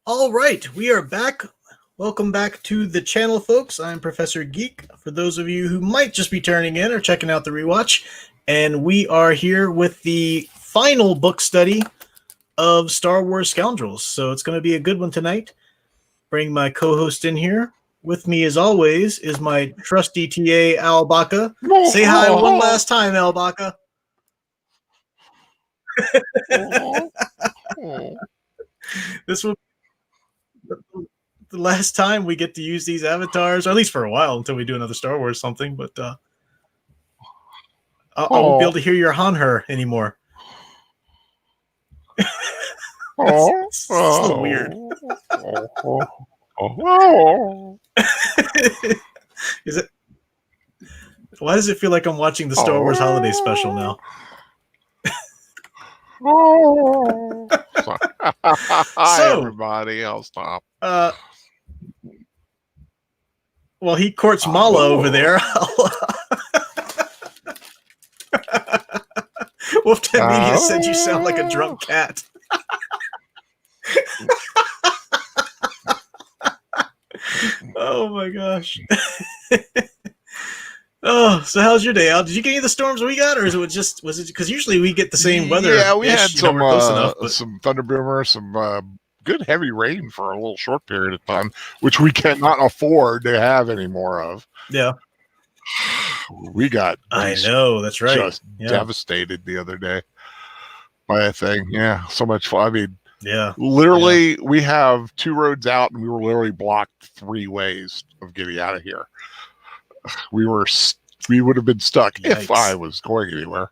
All right, we are back. Welcome back to the channel, folks. I'm Professor Geek. For those of you who might just be turning in or checking out the rewatch, and we are here with the final book study of Star Wars Scoundrels. So it's going to be a good one tonight. Bring my co-host in here. With me, as always, is my trusty TA, Al Baca. Say hi one last time, Al Baca. This will the last time we get to use these avatars, or at least for a while until we do another Star Wars something. But I won't be able to hear your Han-her anymore. It's a little weird. Is it? Why does it feel like I'm watching the Star Wars Holiday Special now? Hi, everybody. I'll stop. Well, he courts Mala over there. Wolfden Media said you sound like a drunk cat. Oh my gosh. Oh, so how's your day, Al? Did you get any of the storms we got, or was it because usually we get the same weather? Yeah, we had some some thunder boomer, some good heavy rain for a little short period of time, which we cannot afford to have any more of. Yeah, we got. I know, that's right. Just devastated the other day by a thing. Yeah, so much fun. I mean, yeah, literally, we have 2 roads out, and we were literally blocked 3 ways of getting out of here. We would have been stuck. Yikes. If I was going anywhere.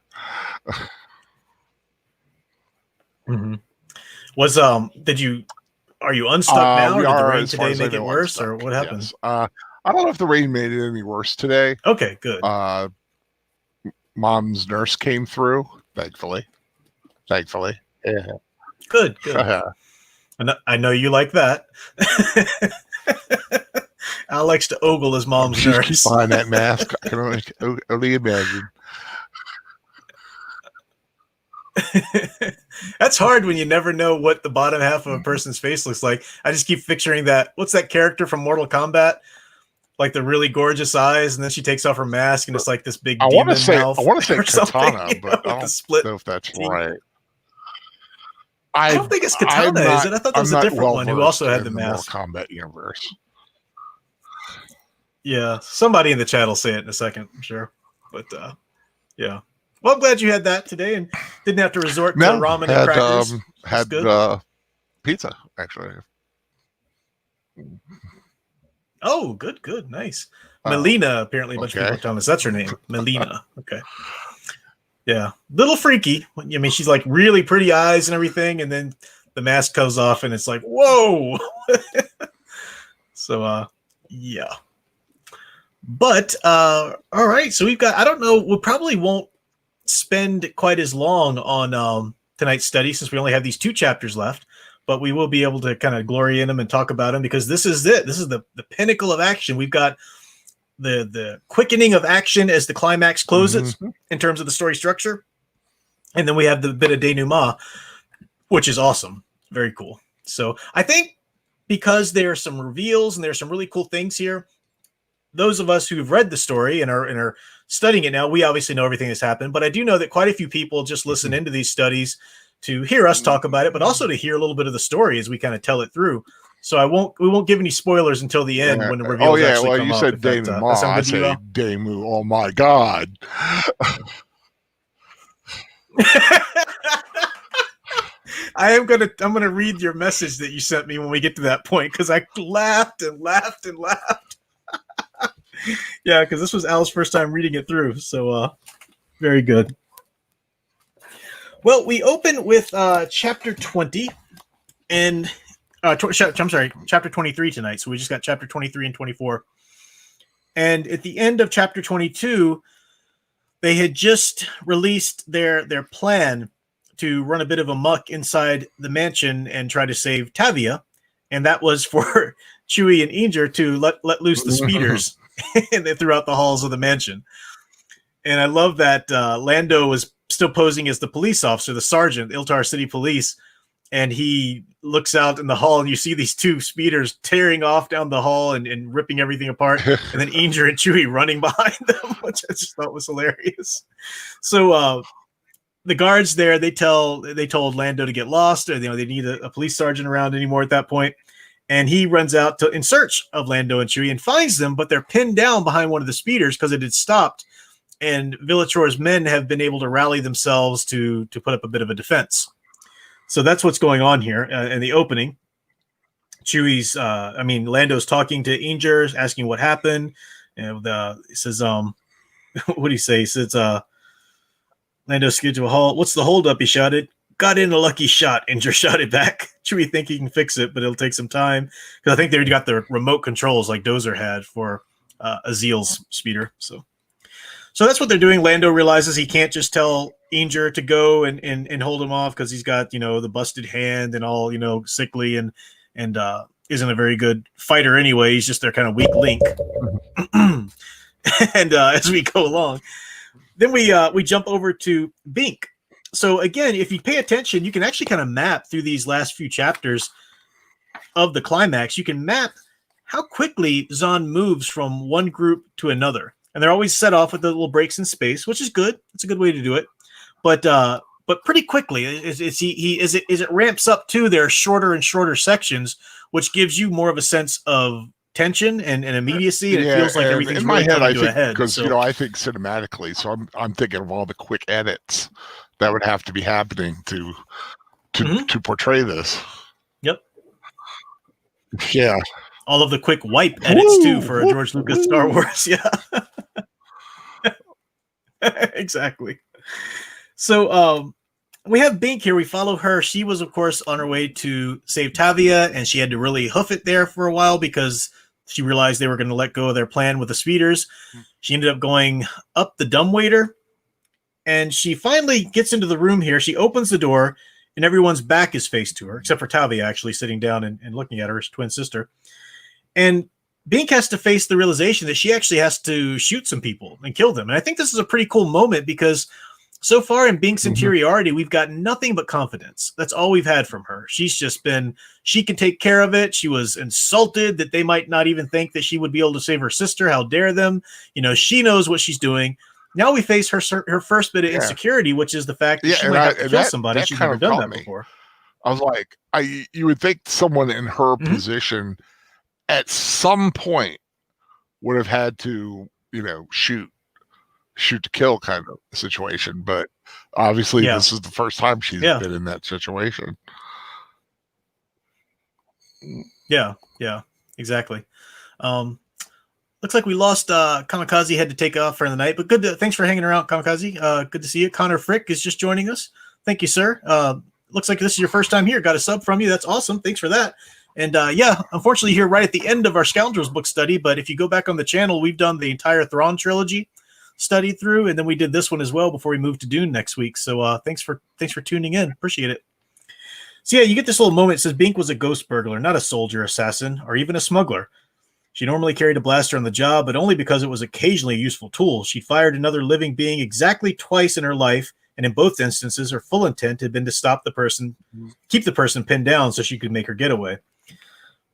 Mm-hmm. Are you unstuck now, or did the rain today make it worse, or what happened? Yes. I don't know if the rain made it any worse today. Okay, good. Mom's nurse came through, thankfully. Yeah. Good. I know you like that. Al likes to ogle his mom's nurse. Keep behind that mask. I can only imagine. That's hard when you never know what the bottom half of a person's face looks like. I just keep picturing that. What's that character from Mortal Kombat? Like the really gorgeous eyes, and then she takes off her mask, and it's like this big demon mouth. I want to say Katana, but I don't know if that's right. I don't think it's Katana, is it? I thought there was a different one who also had the mask. Mortal Kombat universe. Yeah, somebody in the chat will say it in a second, I'm sure. But yeah. Well, I'm glad you had that today and didn't have to resort to ramen and crackers. Had pizza, actually. Oh, good, nice. Melina, apparently a bunch of people tell us that's her name. Melina. Okay. Yeah. Little freaky. I mean, she's like really pretty eyes and everything, and then the mask comes off and it's like, whoa. So yeah. But all right, so we've got, I don't know, we probably won't spend quite as long on tonight's study since we only have these 2 chapters left, but we will be able to kind of glory in them and talk about them because this is it. This is the pinnacle of action. We've got the quickening of action as the climax closes in terms of the story structure. And then we have the bit of denouement, which is awesome. Very cool. So I think because there are some reveals and there's some really cool things here, those of us who've read the story and are studying it now, we obviously know everything that's happened, but I do know that quite a few people just listen into these studies to hear us talk about it, but also to hear a little bit of the story as we kind of tell it through. So we won't give any spoilers until the end when the reveals actually come up. Oh yeah, well, you said denouement. I say denouement. Oh my God. I'm gonna read your message that you sent me when we get to that point because I laughed and laughed and laughed. Yeah, because this was Al's first time reading it through, so very good. Well, we open with chapter 20 and chapter 23 tonight. So we just got chapter 23 and 24. And at the end of chapter 22, they had just released their plan to run a bit of a muck inside the mansion and try to save Tavia, and that was for Chewie and Inger to let loose the speeders and throughout the halls of the mansion. And I love that Lando was still posing as the police officer, the sergeant, Iltar City Police, and he looks out in the hall, and you see these two speeders tearing off down the hall and ripping everything apart, and then Inger and Chewie running behind them, which I just thought was hilarious. So the guards there, they told Lando to get lost, or they need a police sergeant around anymore at that point. And he runs out in search of Lando and Chewie and finds them, but they're pinned down behind one of the speeders because it had stopped. And Villator's men have been able to rally themselves to put up a bit of a defense. So that's what's going on here in the opening. Lando's talking to Inger, asking what happened. And he says, what do you say? He says, Lando skids to a halt. What's the holdup? He shouted. Got in a lucky shot. Inger shouted back. Chewie think he can fix it, but it'll take some time because I think they got the remote controls like Dozer had for Azil's speeder. So that's what they're doing. Lando realizes he can't just tell Inger to go and hold him off because he's got the busted hand and all sickly and isn't a very good fighter anyway. He's just their kind of weak link. And as we go along, then we jump over to Bink. So again, if you pay attention, you can actually kind of map through these last few chapters of the climax. You can map how quickly Zahn moves from one group to another. And they're always set off with the little breaks in space, which is good. It's a good way to do it. But pretty quickly, as it ramps up to their shorter and shorter sections, which gives you more of a sense of tension and immediacy. And it feels like everything's in my really head. coming I to think a head. because I think cinematically, so I'm thinking of all the quick edits that would have to be happening to portray this. Yep. Yeah. All of the quick wipe edits too for a George Lucas Star Wars. Yeah. Exactly. So we have Bink here. We follow her. She was, of course, on her way to save Tavia, and she had to really hoof it there for a while because she realized they were going to let go of their plan with the speeders. She ended up going up the dumbwaiter, and she finally gets into the room here. She opens the door, and everyone's back is faced to her, except for Tavia actually sitting down and looking at her, his twin sister. And Bink has to face the realization that she actually has to shoot some people and kill them. And I think this is a pretty cool moment because so far in Bink's interiority, we've got nothing but confidence. That's all we've had from her. She's just been, she can take care of it. She was insulted that they might not even think that she would be able to save her sister. How dare them? She knows what she's doing. Now we face her first bit of insecurity, which is the fact that she might have to kill somebody. She's never done that before. I was like, you would think someone in her position at some point would have had to, shoot to kill kind of situation. But obviously this is the first time she's been in that situation. Yeah, exactly. Looks like we lost Kamikaze, had to take off for the night, but good. Thanks for hanging around, Kamikaze. Good to see you. Connor Frick is just joining us. Thank you, sir. Looks like this is your first time here. Got a sub from you. That's awesome. Thanks for that. And unfortunately here right at the end of our Scoundrels book study, but if you go back on the channel, we've done the entire Thrawn trilogy study through, and then we did this one as well before we moved to Dune next week. So thanks for tuning in. Appreciate it. So you get this little moment. It says Bink was a ghost burglar, not a soldier, assassin, or even a smuggler. She normally carried a blaster on the job, but only because it was occasionally a useful tool. She'd fired another living being exactly twice in her life, and in both instances, her full intent had been to stop the person, keep the person pinned down so she could make her getaway.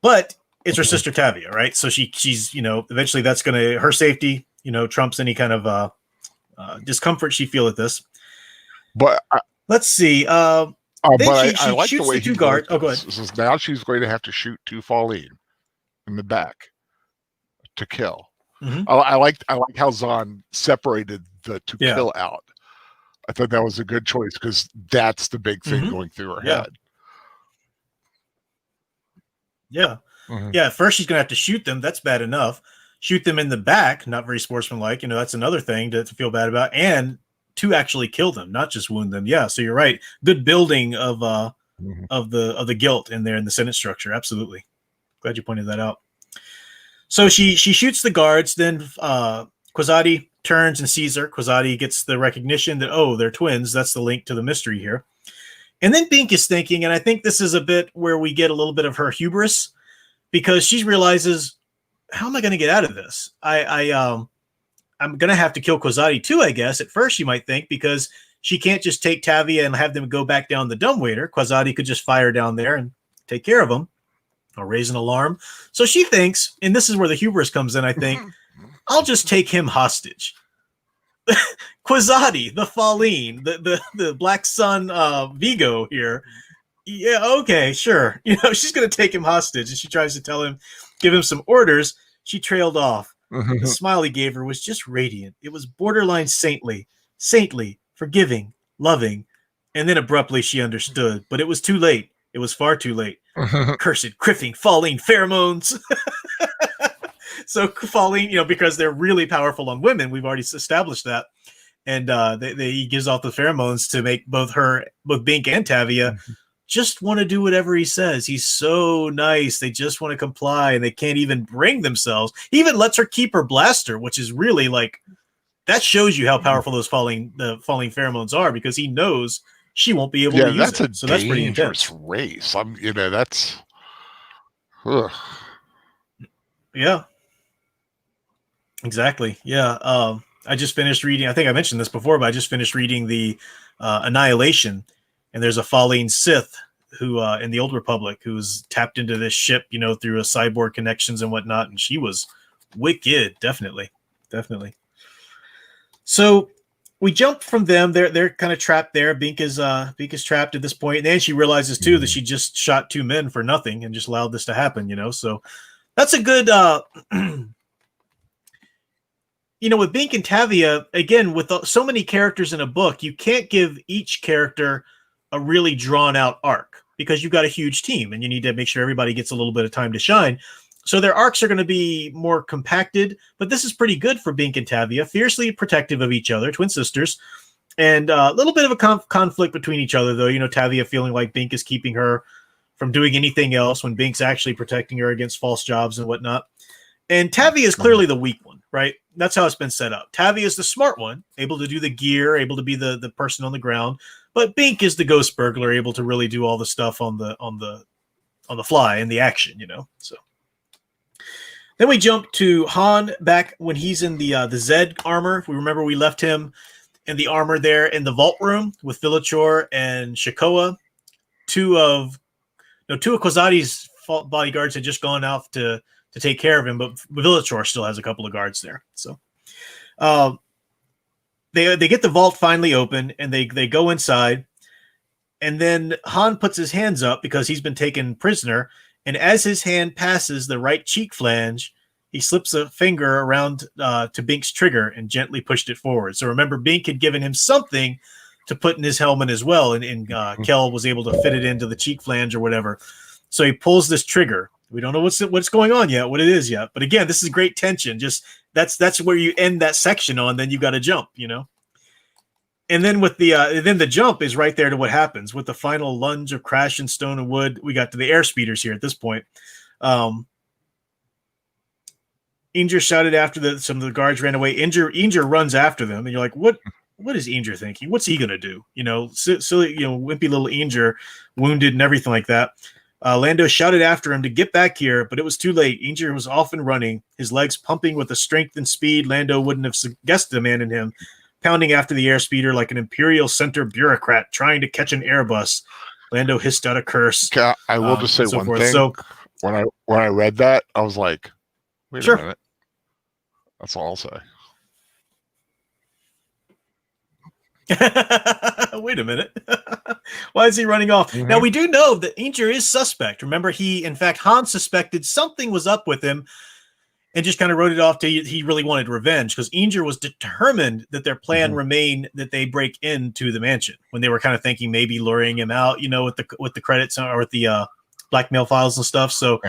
But it's her sister Tavia, right? So she's eventually that's going to, her safety, trumps any kind of discomfort she feel at this. But let's see. I like the way two guards. Oh, go ahead. So now she's going to have to shoot two Falleen in the back to kill. I like how Zahn separated the to kill out. I thought that was a good choice because that's the big thing going through her head. At first she's gonna have to shoot them. That's bad enough. Shoot them in the back, not very sportsmanlike. That's another thing to feel bad about. And to actually kill them, not just wound them. Yeah, so you're right. Good building of the guilt in there in the sentence structure. Absolutely. Glad you pointed that out. So she shoots the guards. Then Kwisatz turns and sees her. Kwisatz gets the recognition that, they're twins. That's the link to the mystery here. And then Bink is thinking, and I think this is a bit where we get a little bit of her hubris, because she realizes, how am I going to get out of this? I'm going to have to kill Kwisatz too, I guess. At first, you might think, because she can't just take Tavia and have them go back down the dumbwaiter. Quasati could just fire down there and take care of them or raise an alarm. So she thinks, and this is where the hubris comes in, I think, I'll just take him hostage. Quasati, the Falline, the Black Sun Vigo here. Yeah, okay, sure. She's going to take him hostage, and she tries to tell him, give him some orders. She trailed off. The smile he gave her was just radiant. It was borderline saintly, forgiving, loving. And then abruptly she understood, but it was too late. It was far too late. Cursed, criffing, Falline pheromones. So Falline, because they're really powerful on women, we've already established that. And he gives off the pheromones to make both Bink and Tavia just want to do whatever he says. He's so nice. They just want to comply, and they can't even bring themselves. He even lets her keep her blaster, which is really that shows you how powerful the falling pheromones are, because he knows she won't be able to use it. So that's pretty intense. Race. That's. Ugh. Yeah. Exactly. Yeah. I just finished reading. I think I mentioned this before, but I just finished reading the Annihilation. And there's a Falline Sith who, in the Old Republic, who's tapped into this ship, through a cyborg connections and whatnot. And she was wicked. Definitely. So we jump from them. They're kind of trapped there. Bink is trapped at this point. And then she realizes too that she just shot 2 men for nothing and just allowed this to happen, So that's a good, with Bink and Tavia, again, with so many characters in a book, you can't give each character a really drawn out arc, because you've got a huge team and you need to make sure everybody gets a little bit of time to shine. So their arcs are going to be more compacted, but this is pretty good for Bink and Tavia, fiercely protective of each other, twin sisters, and a little bit of a conflict between each other, though. Tavia feeling like Bink is keeping her from doing anything else when Bink's actually protecting her against false jobs and whatnot. And Tavia is clearly the weak one, right? That's how it's been set up. Tavia is the smart one, able to do the gear, able to be the person on the ground. But Bink is the ghost burglar, able to really do all the stuff on the fly and the action, So then we jump to Han back when he's in the Zed armor. If we remember, we left him in the armor there in the vault room with Villachor and Shikoa. Two of Quasati's bodyguards had just gone out to take care of him, but Villachor still has a couple of guards there. So they get the vault finally open, and they go inside, and then Han puts his hands up because he's been taken prisoner, and as his hand passes the right cheek flange, he slips a finger around to Bink's trigger and gently pushed it forward. So remember, Bink had given him something to put in his helmet as well, and Kel was able to fit it into the cheek flange or whatever. So he pulls this trigger. We don't know what's going on yet, what it is yet. But again, this is great tension. Just that's where you end that section on. Then you got to jump, And then with the jump is right there to what happens with the final lunge of crash and stone and wood. We got to the air speeders here at this point. Inger shouted after some of the guards ran away. Inger runs after them, and you're like, what is Inger thinking? What's he gonna do? Silly, wimpy little Inger, wounded and everything like that. Lando shouted after him to get back here, but it was too late. Inger was off and running, his legs pumping with a strength and speed Lando wouldn't have guessed the man in him, pounding after the airspeeder like an Imperial Center bureaucrat trying to catch an Airbus. Lando hissed out a curse. I will just say one thing. So when I read that, I was like, wait a minute. That's all I'll say. Wait a minute. Why is he running off? Mm-hmm. Now, we do know that Inger is suspect. Remember, Han suspected something was up with him and just kind of wrote it off to he really wanted revenge, because Inger was determined that their plan remained that they break into the mansion, when they were kind of thinking maybe luring him out, with the credits or with the blackmail files and stuff. So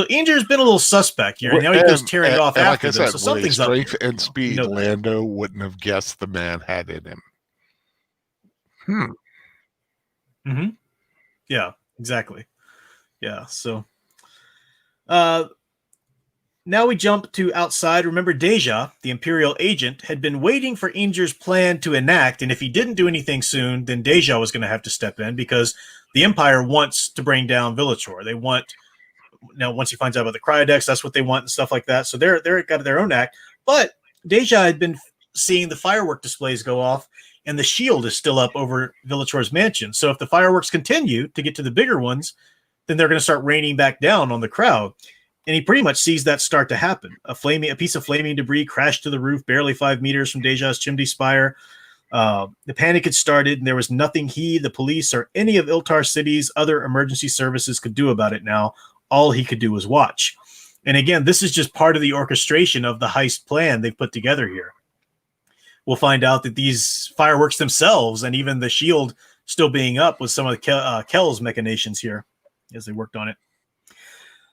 Inger's been a little suspect here. Now he goes tearing off after them. So something's up. Strength and speed, Lando wouldn't have guessed the man had in him. Yeah, exactly. Yeah. So now we jump to outside. Remember, Deja, the Imperial agent, had been waiting for Inger's plan to enact, and if he didn't do anything soon, then Deja was going to have to step in, because the Empire wants to bring down Villachor. They want, once he finds out about the cryodex, that's what they want and stuff like that. So they're got their own act. But Deja had been seeing the firework displays go off, and the shield is still up over Villator's mansion. So if the fireworks continue to get to the bigger ones, then they're going to start raining back down on the crowd. And he pretty much sees that start to happen. A piece of flaming debris crashed to the roof, barely 5 meters from Deja's chimney spire. The panic had started, and there was nothing he, the police, or any of Iltar City's other emergency services could do about it now. All he could do was watch. And again, this is just part of the orchestration of the heist plan they've put together here. We'll find out that these fireworks themselves, and even the shield still being up, was some of Kel's machinations here as they worked on it.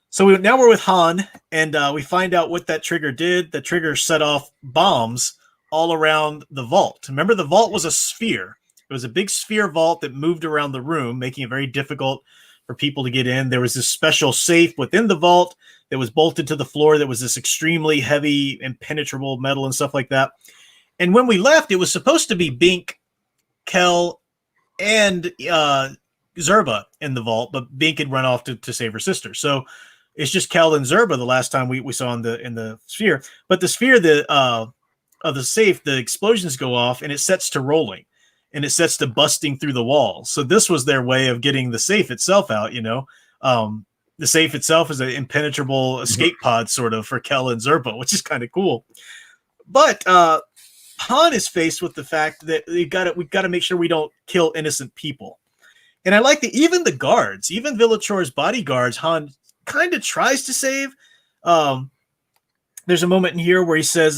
So now we're with Han, and we find out what that trigger did. The trigger set off bombs all around the vault. Remember, the vault was a sphere. It was a big sphere vault that moved around the room, making it very difficult for people to get in. There was this special safe within the vault that was bolted to the floor that was this extremely heavy, impenetrable metal and stuff like that. And when we left, it was supposed to be Bink, Kel, and Zerba in the vault, but Bink had run off to save her sister. So it's just Kel and Zerba the last time we saw in the sphere. But the sphere of the safe, the explosions go off and it sets to rolling, and it sets to busting through the walls. So this was their way of getting the safe itself out. The safe itself is an impenetrable escape pod sort of for Kel and Zerba, which is kind of cool. But Han is faced with the fact that we've got to make sure we don't kill innocent people. And I like that even the guards, even Villator's bodyguards, Han kind of tries to save. There's a moment in here where he says,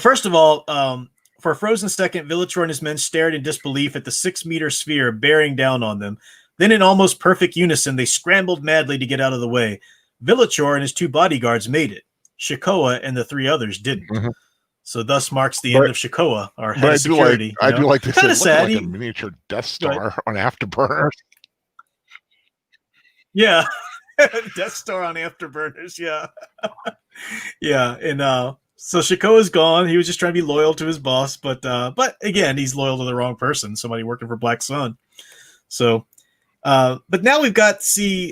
first of all, for a frozen second, Villator and his men stared in disbelief at the 6-meter sphere bearing down on them. Then in almost perfect unison, they scrambled madly to get out of the way. Villator and his 2 bodyguards made it. Shikoa and the 3 others didn't. Mm-hmm. So thus marks the end of Shikoa, our head of security. I do like this. Kind of sad. Like a miniature Death Star on Afterburners. Yeah. Death Star on Afterburners, yeah. Yeah, and so Shikoa's gone. He was just trying to be loyal to his boss, but again, he's loyal to the wrong person, somebody working for Black Sun. So, but now we've got,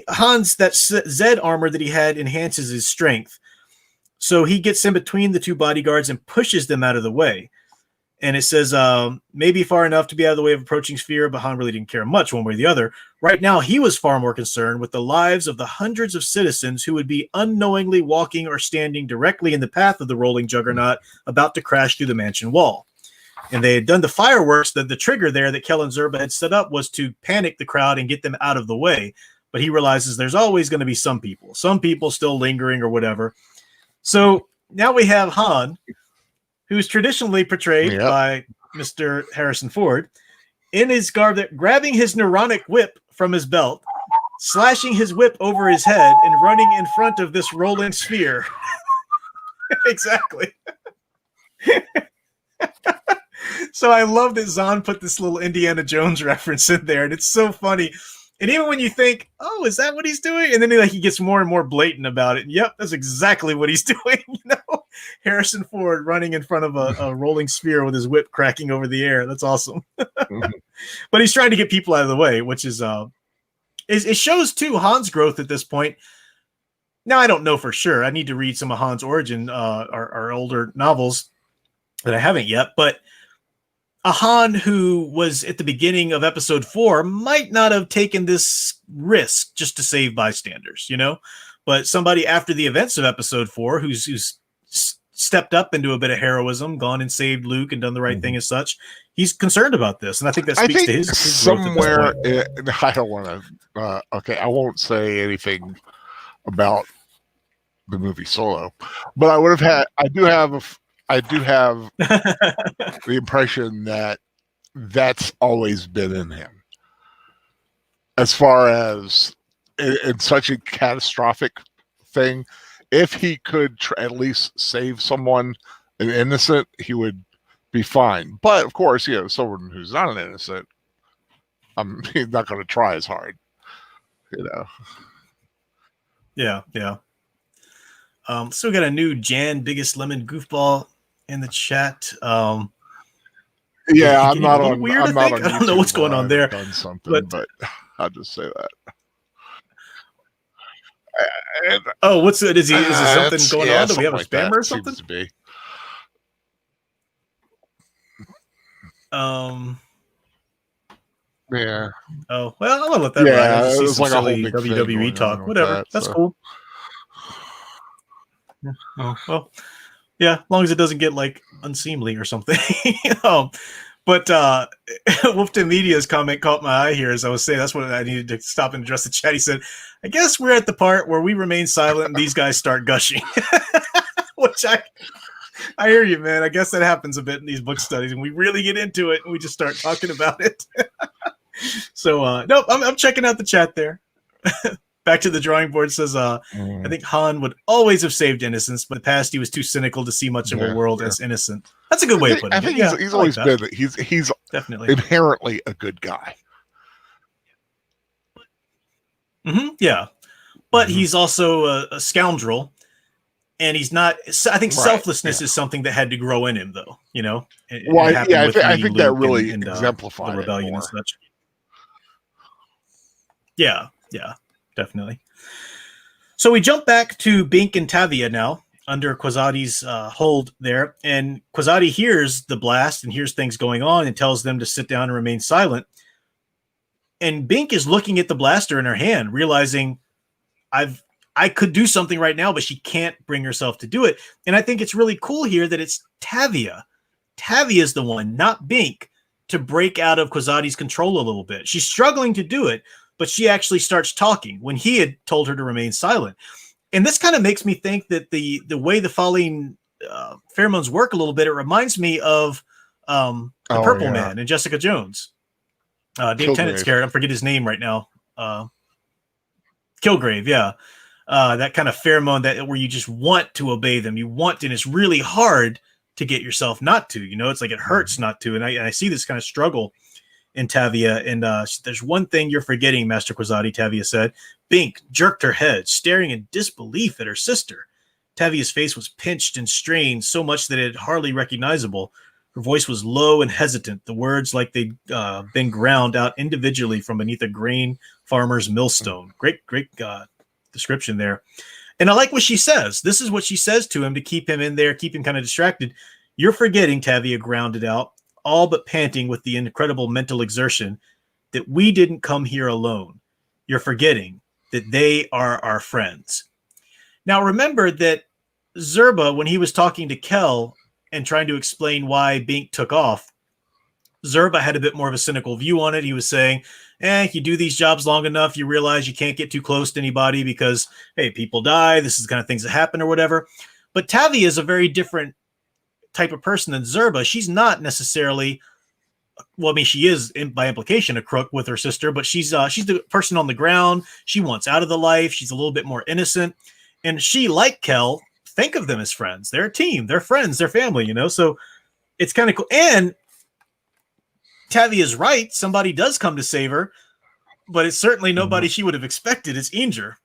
Han's, that Z armor that he had enhances his strength. So he gets in between the 2 bodyguards and pushes them out of the way. And it says, maybe far enough to be out of the way of approaching sphere, but Han really didn't care much one way or the other. Right now, he was far more concerned with the lives of the hundreds of citizens who would be unknowingly walking or standing directly in the path of the rolling juggernaut about to crash through the mansion wall. And they had done the fireworks. The trigger there that Kel and Zerba had set up was to panic the crowd and get them out of the way. But he realizes there's always going to be some people still lingering or whatever. So now we have Han, who's traditionally portrayed by Mr. Harrison Ford, in his garb, grabbing his neuronic whip from his belt, slashing his whip over his head, and running in front of this rolling sphere. Exactly. So I love that Zahn put this little Indiana Jones reference in there, and it's so funny. And even when you think, oh, is that what he's doing? And then he gets more and more blatant about it. And yep, that's exactly what he's doing. Harrison Ford running in front of a rolling sphere with his whip cracking over the air. That's awesome. Mm-hmm. But he's trying to get people out of the way, which is it shows too Han's growth at this point. Now I don't know for sure. I need to read some of Han's origin, our older novels that I haven't yet, but a Han who was at the beginning of episode 4 might not have taken this risk just to save bystanders, but somebody after the events of episode 4 who's stepped up into a bit of heroism, gone and saved Luke and done the right thing as such. He's concerned about this. And I think that speaks to his somewhere. I don't want to, I won't say anything about the movie Solo, but I do have the impression that that's always been in him. As far as in such a catastrophic thing, if he could at least save someone, an innocent, he would be fine. But of course, someone who's not an innocent, he's not going to try as hard. Yeah. So we got a new Jan Biggest Lemon Goofball in the chat. I'm not on weird. I don't know what's going on there. Done something, but I'll just say that. What's it? Is there something going on? Do we have a spammer or something? Seems to be. Yeah. Oh, well, I'm gonna let that ride. I just see it was some like a whole silly big thing WWE going talk. on with Whatever. that, That's so. cool. Yeah. Oh, well, yeah, as long as it doesn't get like unseemly or something. But Wolfton Media's comment caught my eye here as I was saying. That's what I needed to stop and address the chat. He said, I guess we're at the part where we remain silent and these guys start gushing. Which I hear you, man. I guess that happens a bit in these book studies, and we really get into it and we just start talking about it. So, nope, I'm checking out the chat there. Back to the drawing board says, I think Han would always have saved innocence, but in the past he was too cynical to see much of a world as innocent. That's a good way of putting it. I think yeah, he's always been that. He's definitely inherently a good guy. Yeah, but he's also a scoundrel, and he's not. I think selflessness is something that had to grow in him, though. You know, I think that really exemplified the rebellion and such. Yeah, definitely. So we jump back to Bink and Tavia now under Quasadi's hold there, and Quasadi hears the blast and hears things going on and tells them to sit down and remain silent. And Bink is looking at the blaster in her hand, realizing I could do something right now, but she can't bring herself to do it. And I think it's really cool here that it's Tavia. Tavia is the one, not Bink, to break out of Quasadi's control a little bit. She's struggling to do it, but she actually starts talking when he had told her to remain silent. And this kind of makes me think that the way the falling pheromones work a little bit, it reminds me of the Purple Man and Jessica Jones. Dave Tennant's character, I forget his name right now. Kilgrave, yeah. That kind of pheromone that where you just want to obey them. You want to, and it's really hard to get yourself not to. You know, it's like it hurts not to. And I see this kind of struggle in Tavia. And there's one thing you're forgetting, Master Quasadi, Tavia said. Bink jerked her head, staring in disbelief at her sister. Tavia's face was pinched and strained so much that it hardly recognizable. Her voice was low and hesitant, the words like they'd been ground out individually from beneath a grain farmer's millstone. Great description there. And I like what she says. This is what she says to him to keep him in there, keep him kind of distracted. You're forgetting, Tavia grounded out, all but panting with the incredible mental exertion, that we didn't come here alone. You're forgetting that they are our friends. Now, remember that Zerba, when he was talking to Kel and trying to explain why Bink took off, Zerba had a bit more of a cynical view on it. He was saying, you do these jobs long enough, you realize you can't get too close to anybody because, hey, people die. This is the kind of things that happen or whatever. But Tavia is a very different type of person than Zerba. She's not necessarily, well, I mean, she is by implication a crook with her sister, but she's the person on the ground. She wants out of the life. She's a little bit more innocent. And she, like Kel, think of them as friends. They're a team. They're friends. They're family, you know? So it's kind of cool. And Tavia's right. Somebody does come to save her, but it's certainly nobody she would have expected. It's Inger.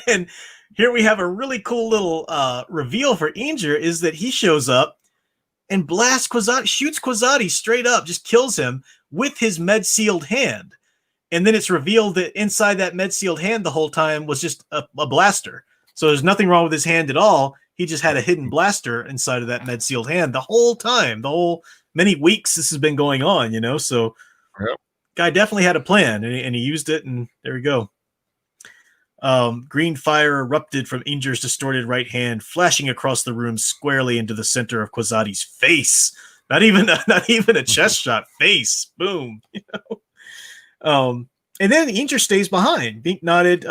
And here we have a really cool little reveal for Inger is that he shows up and blasts Quasadi, shoots Quasadi straight up, just kills him with his med-sealed hand. And then it's revealed that inside that med-sealed hand the whole time was just a blaster. So there's nothing wrong with his hand at all. He just had a hidden blaster inside of that med-sealed hand the whole time, the whole many weeks this has been going on, you know? So guy definitely had a plan and he used it, and there we go. Green fire erupted from Inger's distorted right hand, flashing across the room squarely into the center of Quasadi's face. Not even a chest shot, face. Boom. You know? And then Inger stays behind. Bink nodded,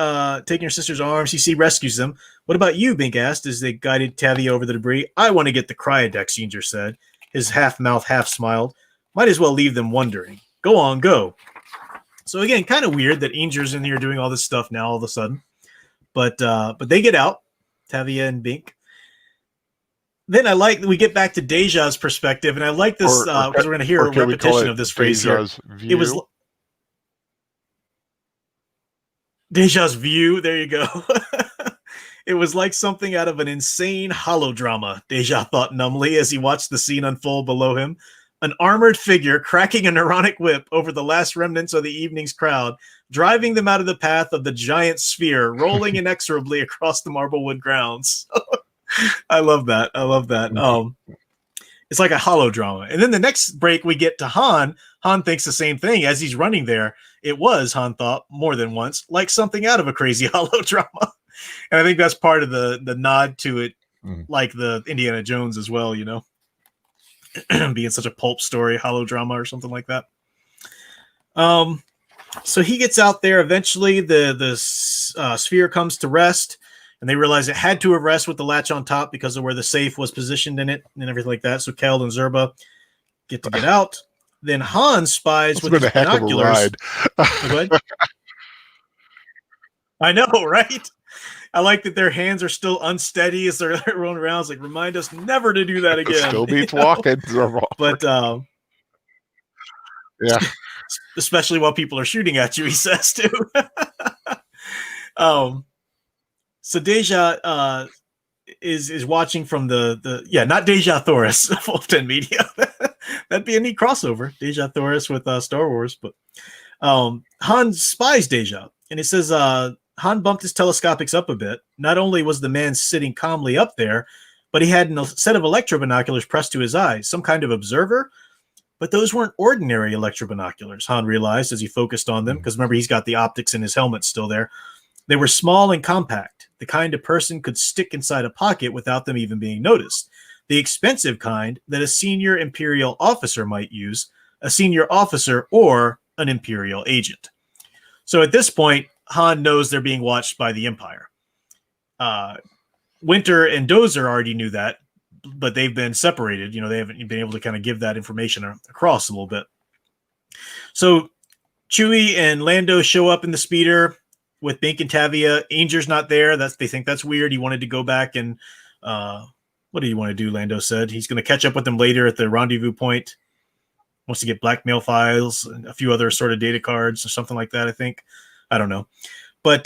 taking her sister's arms. He rescues them. What about you? Bink asked as they guided Tavia over the debris. I want to get the cryodex, Inger said. His half mouth, half smiled. Might as well leave them wondering. Go on, go. So again, kind of weird that Inger's in here doing all this stuff now all of a sudden. But they get out, Tavia and Bink. Then we get back to Deja's perspective, and I like this because we're going to hear a repetition of this phrase here. View? It was Deja's view. There you go. It was like something out of an insane holodrama, Deja thought numbly as he watched the scene unfold below him. An armored figure cracking a neuronic whip over the last remnants of the evening's crowd, driving them out of the path of the giant sphere, rolling inexorably across the Marblewood grounds. I love that. It's like a holodrama. And then the next break, we get to Han. Han thinks the same thing as he's running there. It was, Han thought more than once, like something out of a crazy holodrama. And I think that's part of the nod to it, like the Indiana Jones as well, you know, being such a pulp story, holodrama or something like that. So he gets out there. Eventually, the sphere comes to rest, and they realize it had to have rested with the latch on top because of where the safe was positioned in it and everything like that. So Kel and Zerba get out. Then Han spies with his binoculars. Go ahead. I know, right? I like that their hands are still unsteady as they're rolling around. It's like, remind us never to do that again. It still beats walking. But yeah. Especially while people are shooting at you, he says too. So Deja is watching from the not Deja Thoris, Full 10 Media. That'd be a neat crossover, Deja Thoris with Star Wars. But Han spies Deja, and it says Han bumped his telescopics up a bit. Not only was the man sitting calmly up there, but he had a set of electrobinoculars pressed to his eyes, some kind of observer. But those weren't ordinary electrobinoculars, Han realized as he focused on them, because remember, he's got the optics in his helmet still there. They were small and compact, the kind a person could stick inside a pocket without them even being noticed. The expensive kind that a senior Imperial officer might use, a senior officer or an Imperial agent. So at this point, Han knows they're being watched by the Empire. Winter and Dozer already knew that, but they've been separated. You know, they haven't been able to kind of give that information across a little bit. So Chewie and Lando show up in the speeder with Bink and Tavia. Ainger's not there. They think that's weird. He wanted to go back and what do you want to do? Lando said he's going to catch up with them later at the rendezvous point. Wants to get blackmail files and a few other sort of data cards or something like that. I think. I don't know. But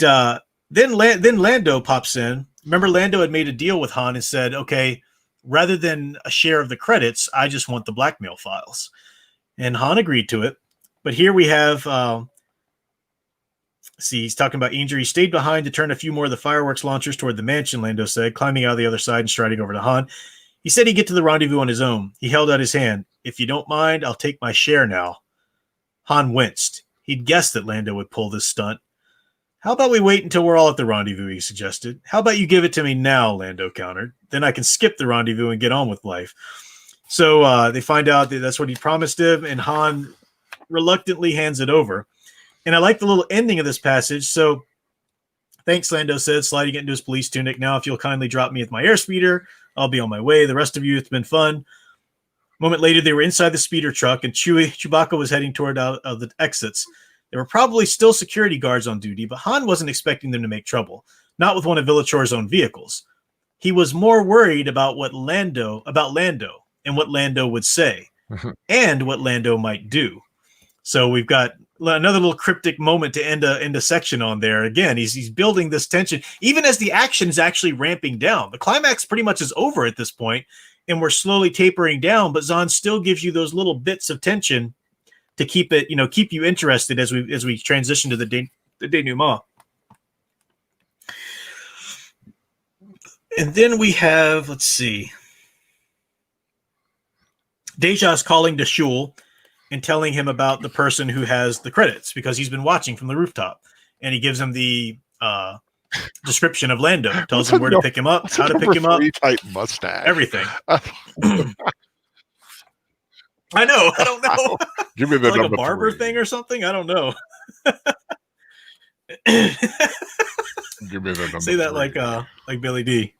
then Lando pops in. Remember, Lando had made a deal with Han and said, okay, rather than a share of the credits, I just want the blackmail files. And Han agreed to it. But here we have, he's talking about Ainger. He stayed behind to turn a few more of the fireworks launchers toward the mansion, Lando said, climbing out of the other side and striding over to Han. He said he'd get to the rendezvous on his own. He held out his hand. If you don't mind, I'll take my share now. Han winced. He'd guessed that Lando would pull this stunt. How about we wait until we're all at the rendezvous, he suggested. How about you give it to me now, Lando countered. Then I can skip the rendezvous and get on with life. So they find out that that's what he promised him, and Han reluctantly hands it over. And I like the little ending of this passage. So, thanks, Lando said, sliding it into his police tunic. Now, if you'll kindly drop me with my airspeeder, I'll be on my way. The rest of you, it's been fun. A moment later, they were inside the speeder truck, and Chewbacca was heading toward out of the exits. There were probably still security guards on duty, but Han wasn't expecting them to make trouble, not with one of Villachor's own vehicles. He was more worried about Lando, and what Lando would say, and what Lando might do. So we've got another little cryptic moment to end a section on there. Again, he's building this tension, even as the action is actually ramping down. The climax pretty much is over at this point, and we're slowly tapering down, but Zahn still gives you those little bits of tension to keep you interested as we transition to the denouement. And then we have, let's see, Deja's calling to Shul and telling him about the person who has the credits because he's been watching from the rooftop, and he gives him the description of Lando, tells him where to pick him up, how to pick him up, type mustache, everything. I know. I don't know. Give me the like number a barber 3 thing or something. I don't know. Give me the number. Say that 3. like Billy D.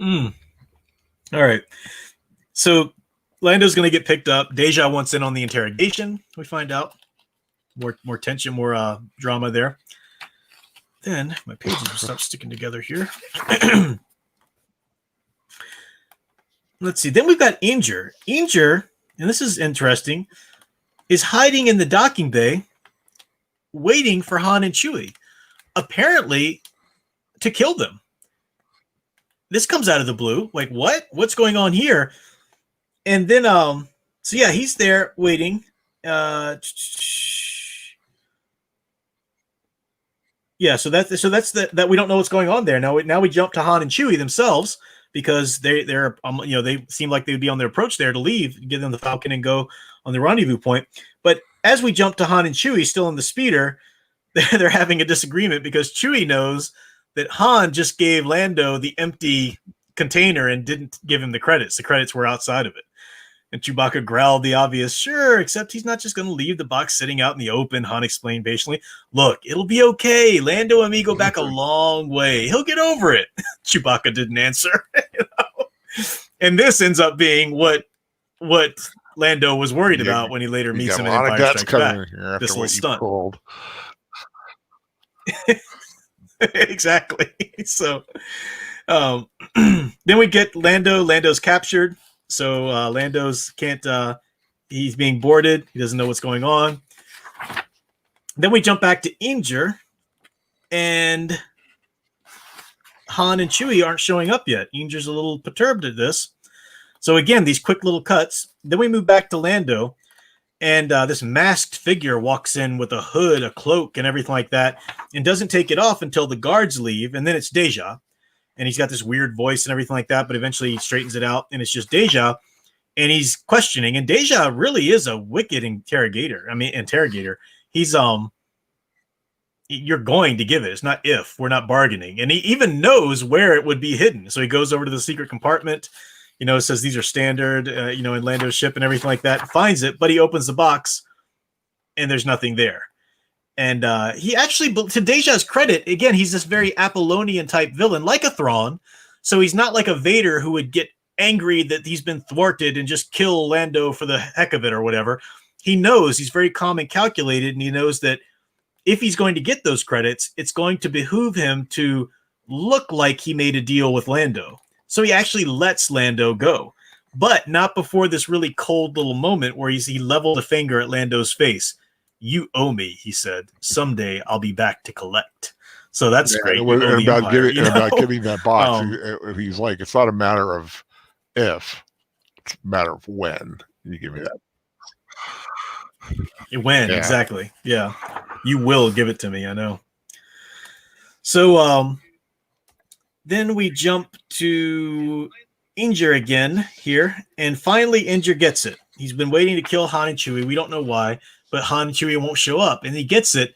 All right. So Lando's going to get picked up. Deja wants in on the interrogation. We find out more tension, more drama there. Then my pages will start sticking together here. Let's see. Then we've got Inger. Inger, and this is interesting, is hiding in the docking bay, waiting for Han and Chewie, apparently to kill them. This comes out of the blue. Like, what? What's going on here? And then, so yeah, he's there waiting. Yeah, so that's that we don't know what's going on there. Now we jump to Han and Chewie themselves because they're they seem like they would be on their approach there to leave, give them the Falcon and go on the rendezvous point. But as we jump to Han and Chewie still in the speeder, they're having a disagreement because Chewie knows that Han just gave Lando the empty container and didn't give him the credits. The credits were outside of it. And Chewbacca growled the obvious, sure, except he's not just going to leave the box sitting out in the open. Han explained patiently, look, it'll be okay. Lando and me go back a long way. He'll get over it. Chewbacca didn't answer. And this ends up being what Lando was worried about when he later meets him in Empire Strikes Back. This little stunt. Exactly. So then we get Lando. Lando's captured. So Lando's can't, he's being boarded. He doesn't know what's going on. Then we jump back to Inger, and Han and Chewie aren't showing up yet. Inger's a little perturbed at this. So again, these quick little cuts. Then we move back to Lando, and this masked figure walks in with a hood, a cloak, and everything like that, and doesn't take it off until the guards leave, and then it's Deja. And he's got this weird voice and everything like that, but eventually he straightens it out, and it's just Deja, and he's questioning. And Deja really is a wicked interrogator. He's you're going to give it. It's not if. We're not bargaining. And he even knows where it would be hidden. So he goes over to the secret compartment. It says these are standard. In Lando's ship and everything like that. Finds it, but he opens the box, and there's nothing there. And he actually, to Deja's credit, again, he's this very Apollonian type villain, like a Thrawn. So he's not like a Vader who would get angry that he's been thwarted and just kill Lando for the heck of it or whatever. He knows, he's very calm and calculated, and he knows that if he's going to get those credits, it's going to behoove him to look like he made a deal with Lando. So he actually lets Lando go, but not before this really cold little moment where he leveled a finger at Lando's face. You owe me, he said. Someday I'll be back to collect. So that's great. And about getting that box, he's like, it's not a matter of if, it's a matter of when you give me that. When, exactly. Yeah. You will give it to me, I know. So then we jump to Inger again here, and finally Inger gets it. He's been waiting to kill Han and Chewie. We don't know why, but Han and Chewie won't show up, and he gets it.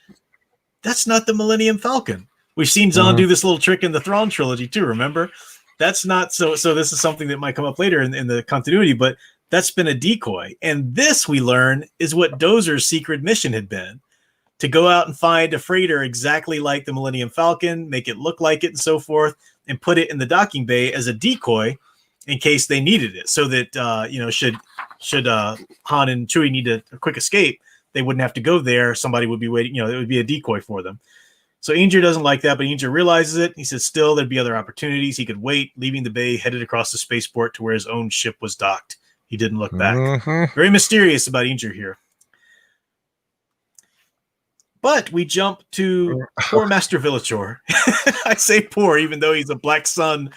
That's not the Millennium Falcon. We've seen Zahn do this little trick in the Thrawn trilogy too, remember? That's not so this is something that might come up later in the continuity, but that's been a decoy. And this, we learn, is what Dozer's secret mission had been. To go out and find a freighter exactly like the Millennium Falcon, make it look like it and so forth, and put it in the docking bay as a decoy in case they needed it. So that, should Han and Chewie need a quick escape, they wouldn't have to go there. Somebody would be waiting, it would be a decoy for them. So Inger doesn't like that, but Inger realizes it. He says still there'd be other opportunities. He could wait, leaving the bay, headed across the spaceport to where his own ship was docked. He didn't look back. Very mysterious about Inger here. But we jump to poor Master Villachor. I say poor, even though he's a Black Sun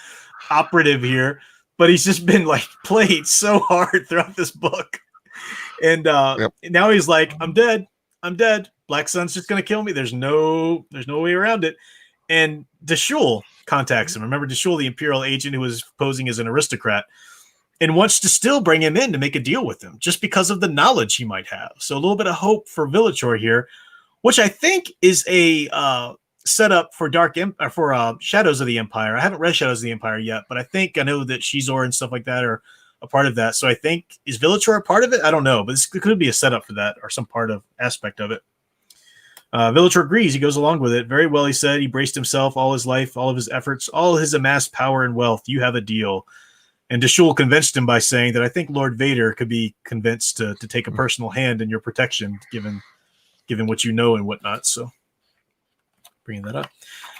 operative here, but he's just been played so hard throughout this book. And now he's like, I'm dead. Black Sun's just going to kill me. There's no way around it. And Deshul contacts him. Remember Deshul, the Imperial agent who was posing as an aristocrat, and wants to still bring him in to make a deal with him just because of the knowledge he might have. So a little bit of hope for Villachor here, which I think is a setup for Shadows of the Empire. I haven't read Shadows of the Empire yet, but I know that Shizor and stuff like that are a part of that. So I think, is Villachor a part of it? I don't know, but this could be a setup for that or some part of aspect of it. Villachor agrees. He goes along with it. Very well, he said. He braced himself all his life, all of his efforts, all his amassed power and wealth. You have a deal. And Deshul convinced him by saying that I think Lord Vader could be convinced to take a personal hand in your protection, given what you know and whatnot. So bringing that up.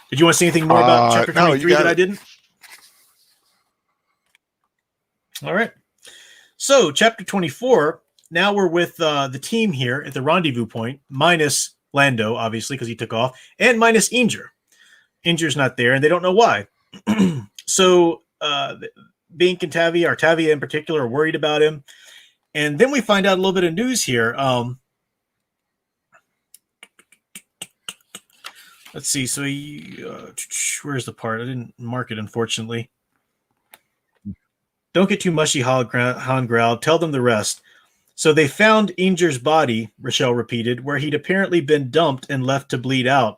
Did you want to say anything more about chapter 23 that I didn't? All right. So chapter 24, now we're with the team here at the rendezvous point, minus Lando, obviously, because he took off, and minus Inger. Inger's not there, and they don't know why. So Bink and Tavia, or Tavia in particular, are worried about him. And then we find out a little bit of news here. Let's see. So he, where's the part? I didn't mark it, unfortunately. Don't get too mushy, Han growled. Tell them the rest. So they found Inger's body, Rochelle repeated, where he'd apparently been dumped and left to bleed out.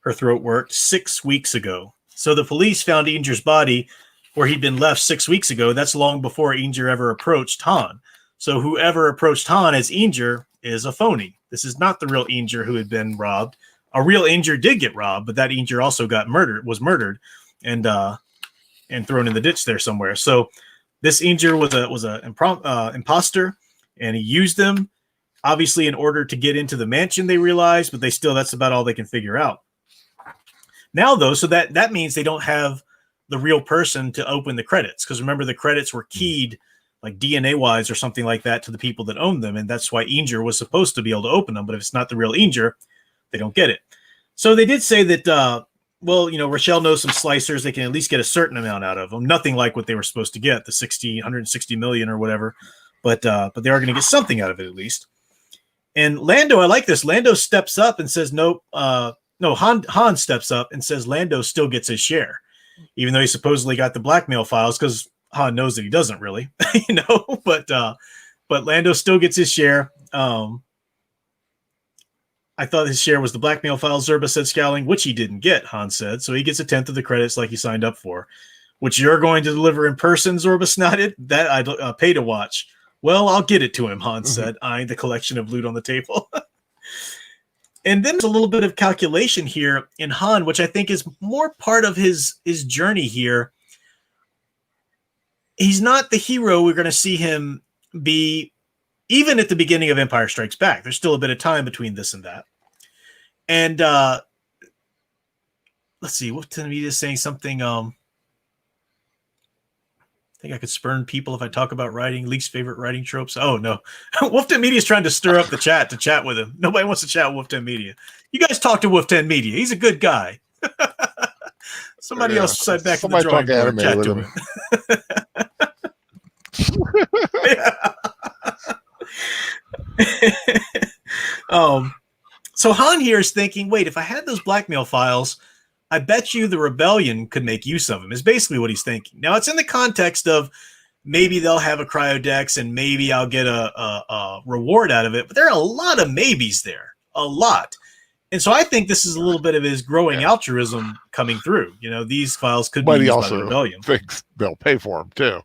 Her throat worked 6 weeks ago. So the police found Inger's body where he'd been left 6 weeks ago. That's long before Inger ever approached Han. So whoever approached Han as Inger is a phony. This is not the real Inger who had been robbed. A real Inger did get robbed, but that Inger also was murdered, and thrown in the ditch there somewhere. So this Inger was an imposter, and he used them, obviously, in order to get into the mansion, they realized, but that's about all they can figure out. Now, though, so that means they don't have the real person to open the credits, because remember, the credits were keyed, like DNA-wise or something like that, to the people that owned them, and that's why Inger was supposed to be able to open them, but if it's not the real Inger, they don't get it. So they did say that, Rochelle knows some slicers. They can at least get a certain amount out of them. Nothing like what they were supposed to get, the 160 million or whatever, but they are going to get something out of it at least. And Lando, I like this. Lando steps up and says, nope. Han steps up and says Lando still gets his share, even though he supposedly got the blackmail files, because Han knows that he doesn't really, but Lando still gets his share. I thought his share was the blackmail files, Zerba said, scowling, which he didn't get, Han said. So he gets 1/10 of the credits like he signed up for, which you're going to deliver in person, Zorba snotted. That I'd pay to watch. Well, I'll get it to him, Han said, eyeing the collection of loot on the table. And then there's a little bit of calculation here in Han, which I think is more part of his journey here. He's not the hero we're going to see him be, even at the beginning of Empire Strikes Back. There's still a bit of time between this and that. And let's see, Wolf Den Media is saying something. I think I could spurn people if I talk about writing, least favorite writing tropes. Oh, no. Wolf Den Media is trying to stir up the chat to chat with him. Nobody wants to chat with Wolf Den Media. You guys talk to Wolf Den Media. He's a good guy. Somebody else sat back in the drawing board. Chat to him. So Han here is thinking, wait, if I had those blackmail files, I bet you the rebellion could make use of them, is basically what he's thinking. Now, it's in the context of maybe they'll have a cryodex and maybe I'll get a reward out of it, but there are a lot of maybes there, a lot. And so I think this is a little bit of his growing altruism coming through. These files could be used by the rebellion. But he also thinks they'll pay for them, too.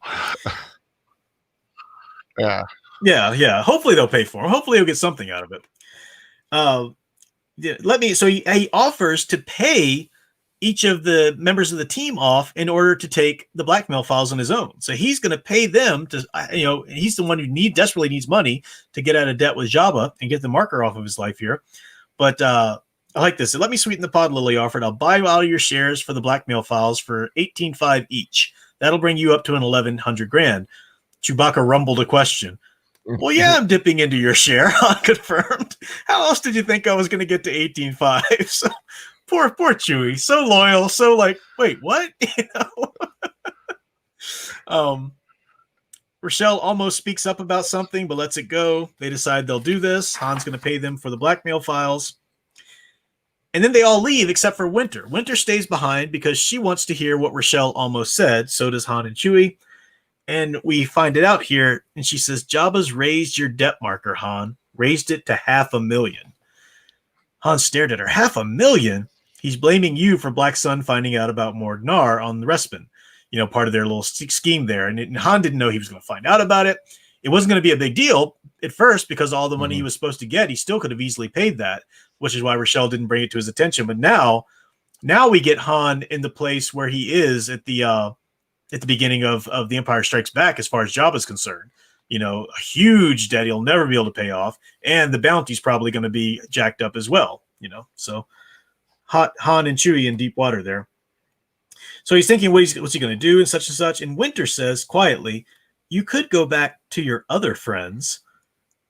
Yeah. Hopefully they'll pay for him. Hopefully he'll get something out of it. So he offers to pay each of the members of the team off in order to take the blackmail files on his own. So he's going to pay them to, he's the one who desperately needs money to get out of debt with Jabba and get the marker off of his life here. But I like this. So let me sweeten the pot, Lily offered. I'll buy out of your shares for the blackmail files for 18.5 each. That'll bring you up to an 1,100 grand. Chewbacca rumbled a question. Well, yeah, I'm dipping into your share. Confirmed. How else did you think I was going to get to 18.5? So poor Chewie, so loyal, so like, wait, what? Rochelle almost speaks up about something, but lets it go. They decide they'll do this. Han's going to pay them for the blackmail files. And then they all leave except for Winter. Winter stays behind because she wants to hear what Rochelle almost said. So does Han and Chewie. And we find it out here. And she says, Jabba's raised your debt marker, Han. Raised it to 500,000. Han stared at her. 500,000? He's blaming you for Black Sun finding out about Mord Nar on the Respin. Part of their little scheme there. And Han didn't know he was going to find out about it. It wasn't going to be a big deal at first because all the money he was supposed to get, he still could have easily paid that, which is why Rochelle didn't bring it to his attention. But now we get Han in the place where he is at the beginning of The Empire Strikes Back as far as Jabba's concerned. A huge debt he'll never be able to pay off, and the bounty's probably going to be jacked up as well. So Han and Chewie in deep water there. So he's thinking, what's he going to do and such. And Winter says quietly, you could go back to your other friends.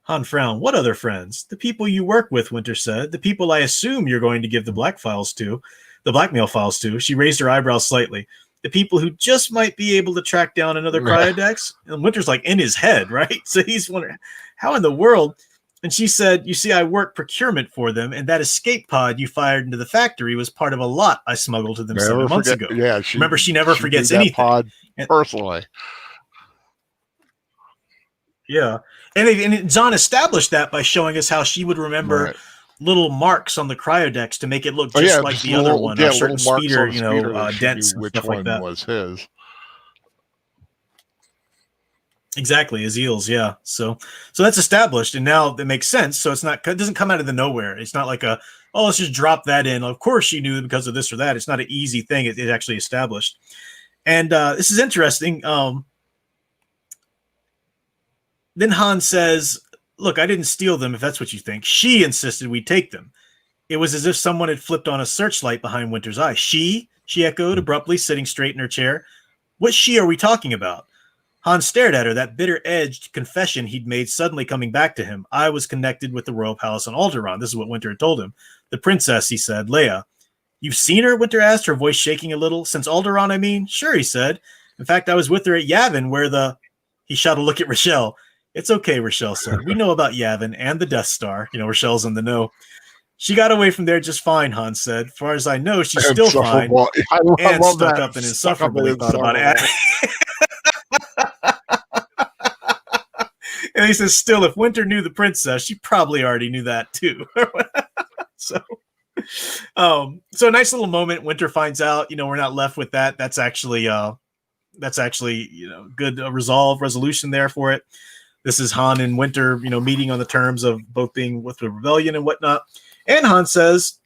Han frowned. What other friends? The people you work with, Winter said. The people I assume you're going to give the blackmail files to. She raised her eyebrows slightly. The people who just might be able to track down another cryodex. And Winter's like in his head, right? So he's wondering, how in the world? And she said, "You see, I work procurement for them, and that escape pod you fired into the factory was part of a lot I smuggled to them 7 months ago." Yeah, Remember, she never forgets knew that anything. pod personally. Yeah. And John established that by showing us how she would remember little marks on the cryodex to make it look just like the other one, or certain speeder, dents and stuff like that. Was his. Exactly, Aziel's, yeah. So that's established, and now that makes sense. So it doesn't come out of the nowhere. It's not like let's just drop that in. Of course she knew because of this or that. It's not an easy thing. It actually established. And this is interesting. Then Han says, "Look, I didn't steal them, if that's what you think. She insisted we take them." It was as if someone had flipped on a searchlight behind Winter's eye. She echoed abruptly, sitting straight in her chair. What she are we talking about? Han stared at her, that bitter-edged confession he'd made suddenly coming back to him. "I was connected with the royal palace on Alderaan." This is what Winter had told him. "The princess," he said. "Leia." "You've seen her?" Winter asked, her voice shaking a little. "Since Alderaan, I mean?" "Sure," he said. "In fact, I was with her at Yavin, where He shot a look at Rochelle. "It's okay," Rochelle said. "We know about Yavin and the Death Star." Rochelle's in the know. "She got away from there just fine," Han said. "As far as I know, she's still fine." And stuck up and insufferably thought about it. And he says, "Still, if Winter knew the princess, she probably already knew that too." So a nice little moment. Winter finds out, we're not left with that. That's actually good resolution there for it. This is Han and Winter, meeting on the terms of both being with the rebellion and whatnot. And Han says,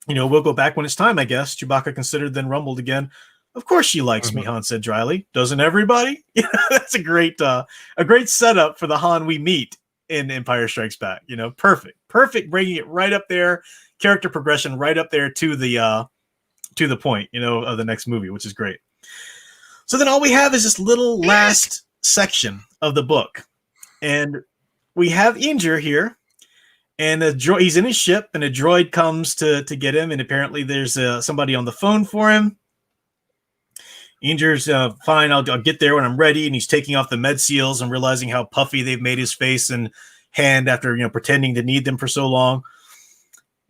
"We'll go back when it's time, I guess." Chewbacca considered, then rumbled again. "Of course she likes me," Han said dryly. "Doesn't everybody?" That's a great setup for the Han we meet in Empire Strikes Back. Perfect, bringing it right up there, character progression right up there to the point, of the next movie, which is great. So then all we have is this little last section of the book, and we have Inger here, and he's in his ship, and a droid comes to get him, and apparently there's somebody on the phone for him. Inger's fine. I'll get there when I'm ready. And he's taking off the med seals and realizing how puffy they've made his face and hand after pretending to need them for so long.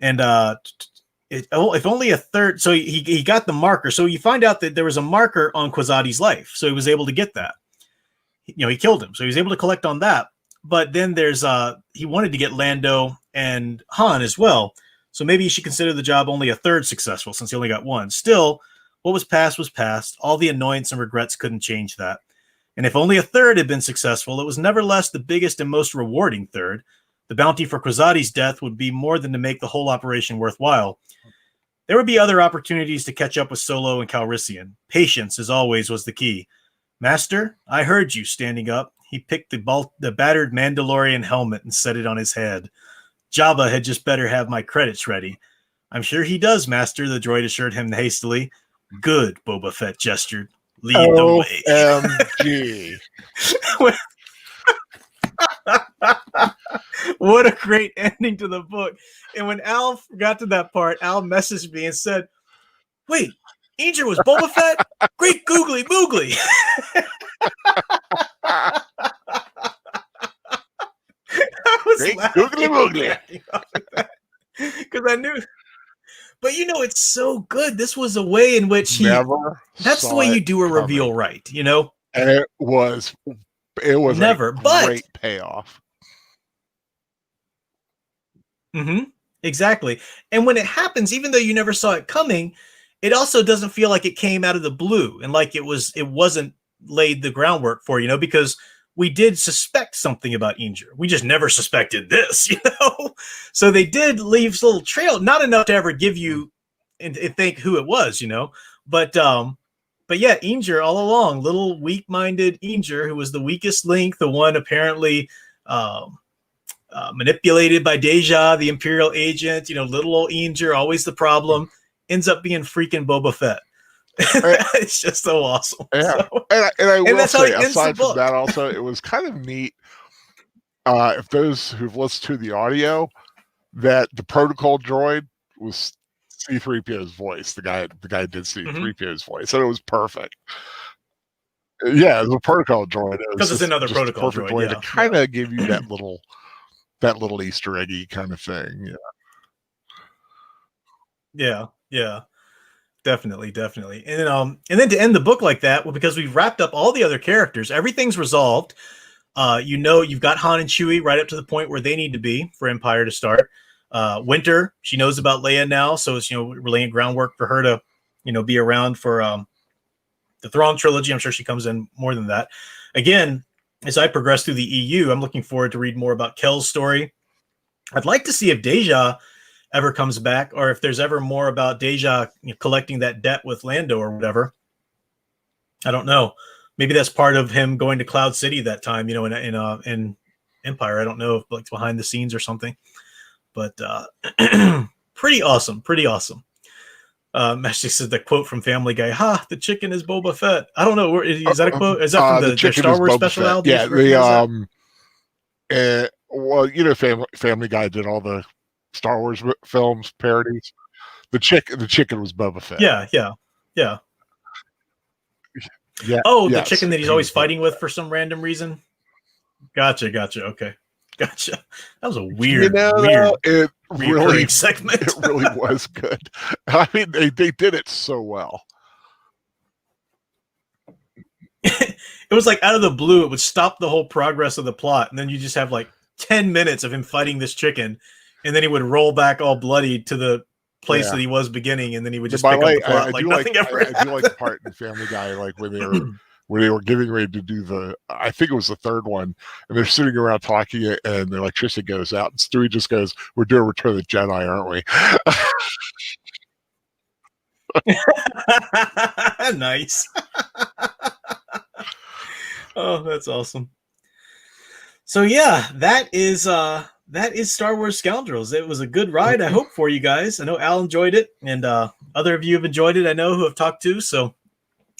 And if only a third. So he got the marker. So you find out that there was a marker on Quasadi's life. So he was able to get that. He killed him. So he was able to collect on that. But then there's he wanted to get Lando and Han as well. So maybe he should consider the job only a third successful since he only got one. Still, what was past was past. All the annoyance and regrets couldn't change that. And if only a third had been successful, it was nevertheless the biggest and most rewarding third. The bounty for Quasadi's death would be more than to make the whole operation worthwhile. There would be other opportunities to catch up with Solo and Calrissian. Patience, as always, was the key. "Master, I heard you," standing up. He picked the battered Mandalorian helmet and set it on his head. "Jabba had just better have my credits ready." "I'm sure he does, Master," the droid assured him hastily. "Good," Boba Fett gestured. "Lead the way." OMG. What a great ending to the book. And when Al got to that part, Al messaged me and said, "Wait, Inger was Boba Fett? Great googly moogly." I was Great googly moogly. Because I knew. But it's so good. This was a way in which that's the way you do a reveal right, And it was never, a great payoff. Mm-hmm. Exactly. And when it happens, even though you never saw it coming, it also doesn't feel like it came out of the blue and like it wasn't laid the groundwork for, because we did suspect something about Inger. We just never suspected this, So they did leave a little trail, not enough to ever give you and think who it was, But yeah, Inger all along, little weak-minded Inger, who was the weakest link, the one apparently manipulated by Deja, the Imperial agent, little old Inger, always the problem, ends up being freaking Boba Fett. It's just so awesome. Yeah. So, and I will say, aside from that, also, it was kind of neat, if those who've listened to the audio, that the protocol droid was C-3PO's voice. The guy did C-3PO's voice, and it was perfect. Yeah, the protocol droid. Because it's another protocol droid. Way to kind of give you that little that little Easter eggy kind of thing. Yeah. Definitely. And then to end the book like that, well, because we've wrapped up all the other characters, everything's resolved. You've got Han and Chewie right up to the point where they need to be for Empire to start. Winter, she knows about Leia now, so it's, we're laying groundwork for her to, be around for the Thrawn trilogy. I'm sure she comes in more than that. Again, as I progress through the EU, I'm looking forward to read more about Kel's story. I'd like to see if Deja ever comes back, or if there's ever more about Deja collecting that debt with Lando or whatever. I don't know. Maybe that's part of him going to Cloud City that time, in Empire. I don't know if like behind the scenes or something, but pretty awesome. Actually said the quote from Family Guy, "Ha, the chicken is Boba Fett." I don't know. Is that a quote? Is that from the Star Wars special album? Yeah, Family Guy did all the Star Wars films parodies. The chicken was Boba Fett. Yeah. Oh, the chicken that he's always fighting with for some random reason. Gotcha. Okay, gotcha. That was a weird segment. It really was good. I mean, they did it so well. It was like out of the blue, it would stop the whole progress of the plot, and then you just have like 10 minutes of him fighting this chicken, and then he would roll back all bloody to the place that he was beginning, and then he would just pick up the plot like nothing ever happened. I do like the part in Family Guy, like when they were getting ready to do I think it was the third one, and they're sitting around talking, and the electricity goes out, and Stewie just goes, "We're doing Return of the Jedi, aren't we?" Nice. Oh, that's awesome. So yeah, that is Star Wars Scoundrels. It was a good ride, I hope, for you guys. I know Al enjoyed it, and other of you have enjoyed it, I know, who have talked to, so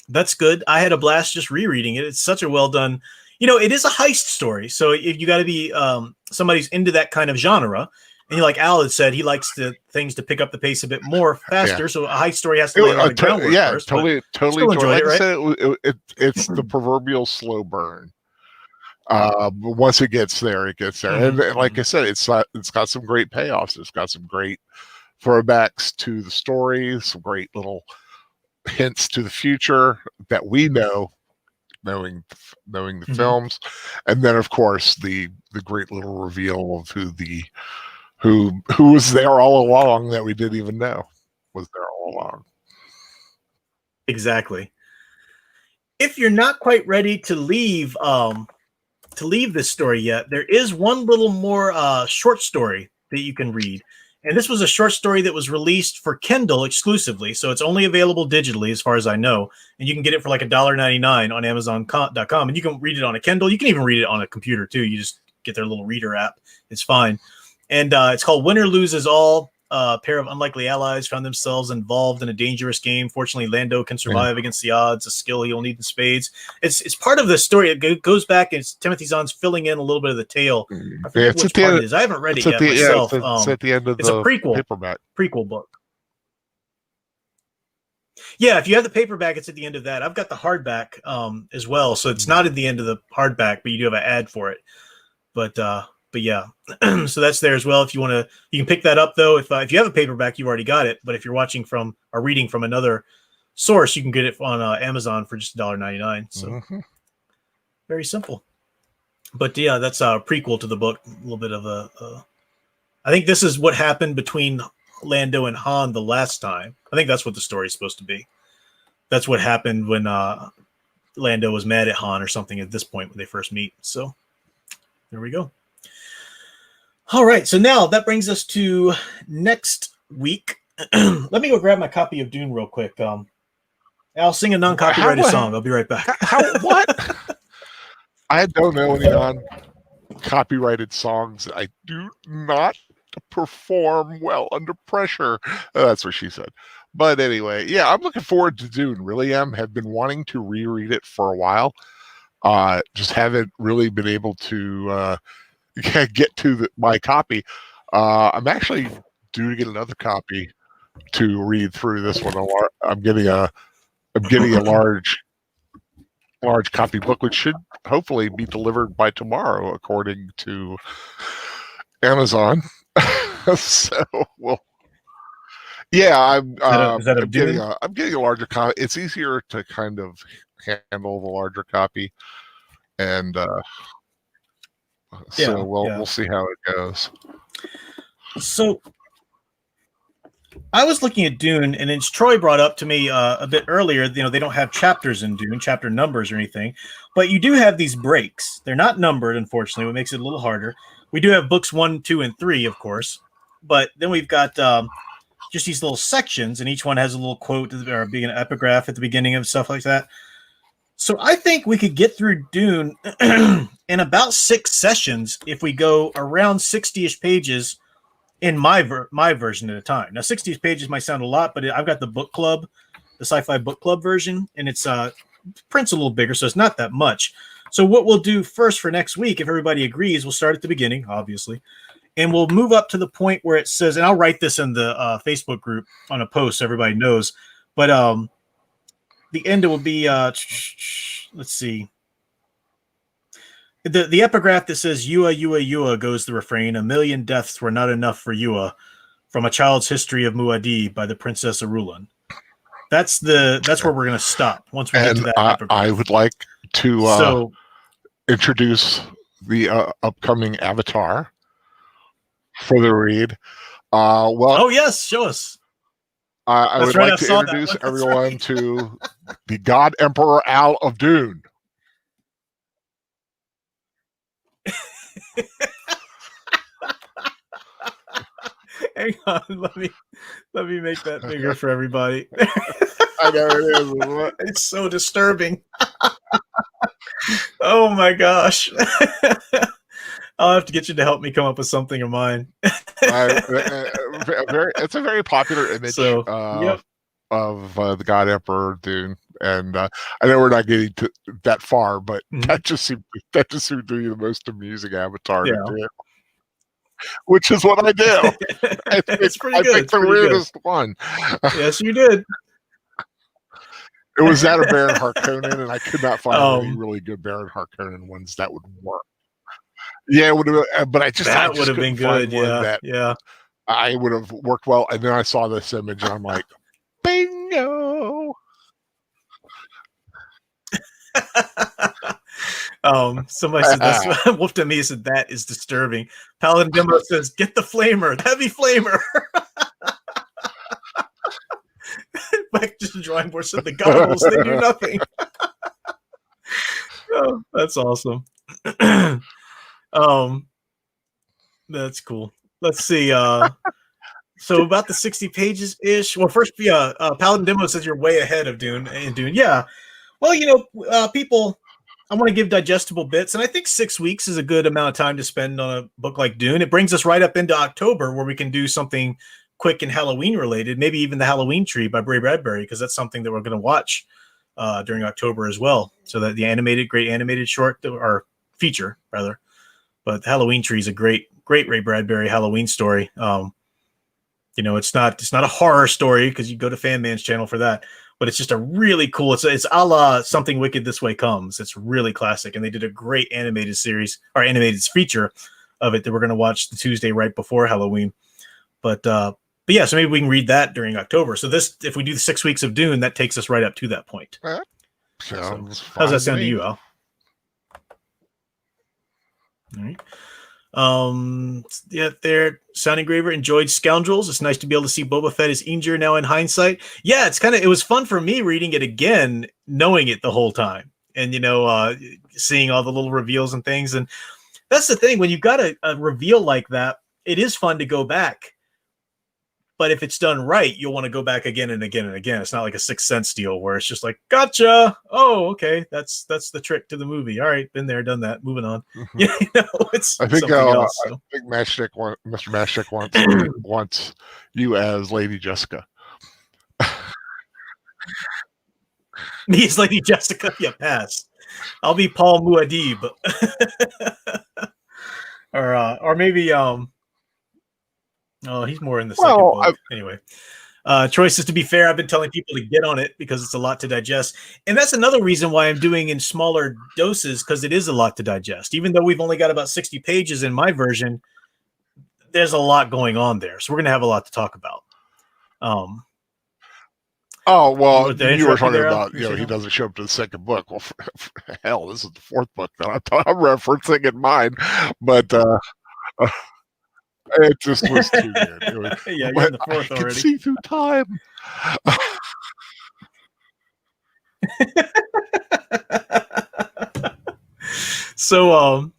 that's good. I had a blast just rereading it. It's such a well done, it is a heist story, so if you got to be somebody's into that kind of genre, and like Al had said, he likes things to pick up the pace a bit more faster, so a heist story has to lay on the groundwork first. Totally enjoyed it. Like I said, it's the proverbial slow burn. But once it gets there, it gets there. And like I said, it's got some great payoffs. It's got some great throwbacks to the story, some great little hints to the future that we know, knowing the films, and then of course the great little reveal of who was there all along that we didn't even know was there all along. Exactly. If you're not quite ready to leave this story yet, there is one little more short story that you can read. And this was a short story that was released for Kindle exclusively, so it's only available digitally as far as I know, and you can get it for like $1.99 on Amazon.com, and you can read it on a Kindle. You can even read it on a computer too. You just get their little reader app. It's fine. And it's called Winner Loses All. A pair of unlikely allies found themselves involved in a dangerous game. Fortunately, Lando can survive against the odds, a skill he'll need in spades. It's part of the story. It goes back, and Timothy Zahn's filling in a little bit of the tale. I forget which part it is. I haven't read it yet myself. It's at the end of it's a prequel book. Yeah, if you have the paperback, it's at the end of that. I've got the hardback as well, so it's not at the end of the hardback, but you do have an ad for it. But yeah, so that's there as well. If you want to, you can pick that up though. If you have a paperback, you've already got it. But if you're watching from or reading from another source, you can get it on Amazon for just $1.99. So very simple. But yeah, that's a prequel to the book. A little bit of I think this is what happened between Lando and Han the last time. I think that's what the story is supposed to be. That's what happened when Lando was mad at Han or something at this point when they first meet. So there we go. All right, so now that brings us to next week. Let me go grab my copy of Dune real quick. I'll sing a non-copyrighted song. I'll be right back. What? I don't know any non-copyrighted songs. I do not perform well under pressure. That's what she said. But anyway, yeah, I'm looking forward to Dune. Really am. Have been wanting to reread it for a while. Just haven't really been able to get to my copy. I'm actually due to get another copy to read through this one. I'm getting a large copy book, which should hopefully be delivered by tomorrow, according to Amazon. So well, yeah, Is that a Dune? I'm getting a larger copy. It's easier to kind of handle the larger copy, and so we'll see how it goes. So I was looking at Dune, and it's Troy brought up to me a bit earlier. You know, they don't have chapters in Dune, chapter numbers or anything, but you do have these breaks. They're not numbered, unfortunately, what makes it a little harder. We do have books 1, 2, and 3, of course, but then we've got just these little sections, and each one has a little quote or being an epigraph at the beginning of stuff like that. So I think we could get through Dune in about 6 sessions if we go around 60-ish pages in my version at a time. Now, 60 pages might sound a lot, but I've got the book club, the sci-fi book club version, and it's print's a little bigger, so it's not that much. So what we'll do first for next week, if everybody agrees, we'll start at the beginning, obviously, and we'll move up to the point where it says, and I'll write this in the Facebook group on a post so everybody knows, but the end will be, let's see, the epigraph that says Yua, Yua, Yua goes the refrain, 1,000,000 deaths were not enough for Yua, from A Child's History of Muad'Dib by the Princess Arulan. That's where we're going to stop once we get to that epigraph. I would like to introduce the upcoming Avatar for the read. Oh yes, show us. I would like to introduce everyone to the God Emperor Al of Dune. Hang on, let me make that bigger for everybody. I know it is. It's so disturbing. Oh my gosh. I'll have to get you to help me come up with something of mine. It's a very popular image of the God Emperor Dune, and I know we're not getting to that far, but that just seemed to be the most amusing avatar to do. Which is what I do. It's pretty good. I picked the weirdest one. Yes, you did. It was that of Baron Harkonnen, and I could not find any really good Baron Harkonnen ones that would work. Yeah, it would have, but that would have been good. Yeah. I would have worked well. And then I saw this image, and I'm like, bingo. Somebody said this. Wolf to me said that is disturbing. Paladin Demo says, get the flamer, the heavy flamer. Back to the drawing board said the goggles, they do nothing. Oh, that's awesome. That's cool. Let's see. So about the 60 pages ish. Well, first, Paladin Demo says you're way ahead of Dune. Yeah. Well, people, I want to give digestible bits, and I think 6 weeks is a good amount of time to spend on a book like Dune. It brings us right up into October, where we can do something quick and Halloween related, maybe even the Halloween Tree by Ray Bradbury, because that's something that we're going to watch during October as well. So that the great animated short, or feature rather, but the Halloween Tree is a great Ray Bradbury Halloween story. It's not a horror story because you go to Fan Man's channel for that, but it's just a really cool. It's a la Something Wicked This Way Comes. It's really classic, and they did a great animated series or animated feature of it that we're going to watch the Tuesday right before Halloween. But yeah, so maybe we can read that during October. So if we do the 6 weeks of Dune, that takes us right up to that point. Sounds how's that sound to you, Al? All right. There, Sound Engraver enjoyed Scoundrels. It's nice to be able to see Boba Fett as Inger now in hindsight. Yeah, it was fun for me reading it again, knowing it the whole time, and seeing all the little reveals and things. And that's the thing, when you've got a reveal like that, it is fun to go back. But if it's done right, you'll want to go back again and again and again. It's not like a Sixth Sense deal where it's just like, gotcha. Oh, okay. That's the trick to the movie. All right, been there, done that. Moving on. It's I think something else. So. I think Mr. Mashik wants you as Lady Jessica. Me as Lady Jessica? Yeah, pass. I'll be Paul Muad'Dib. or maybe oh, he's more in the second book. Anyway, Troy says, to be fair, I've been telling people to get on it because it's a lot to digest. And that's another reason why I'm doing in smaller doses, because it is a lot to digest. Even though we've only got about 60 pages in my version, there's a lot going on there, so we're gonna have a lot to talk about. Oh, well, Did I you were interrupt you talking there, Al? about, You you know, say he something? doesn't show up to the second book. Well, hell, this is the fourth book that I'm referencing in mine, but it just was too good. It was, Yeah, you're in but the I fourth can already. see through time. So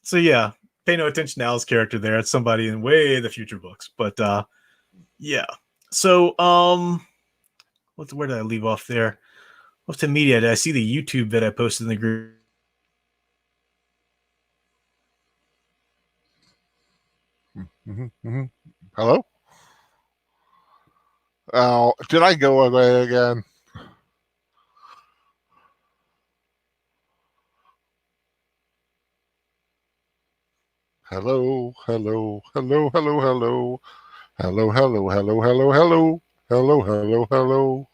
so yeah, pay no attention to Al's character there. It's somebody in way the future books. But yeah. So where did I leave off there? Off to media. Did I see the YouTube that I posted in the group? Mm-hmm. Hello? Oh, did I go away again? Hello, hello, hello, hello, hello. Hello, hello, hello, hello, hello. Hello, hello, hello.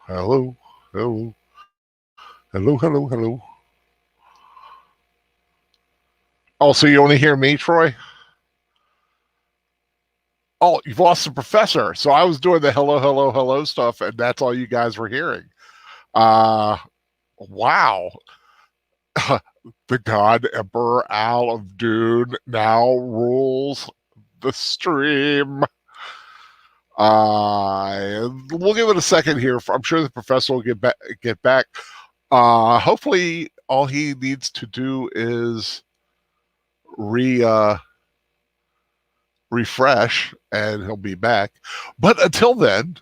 Hello, hello. Hello, hello, hello. Oh, so you only hear me, Troy? Oh, you've lost the professor. So I was doing the hello, hello, hello stuff, and that's all you guys were hearing. Wow. The God Emperor Al of Dune now rules the stream. We'll give it a second here. I'm sure the professor will get back. Hopefully, all he needs to do is refresh, and he'll be back. But until then,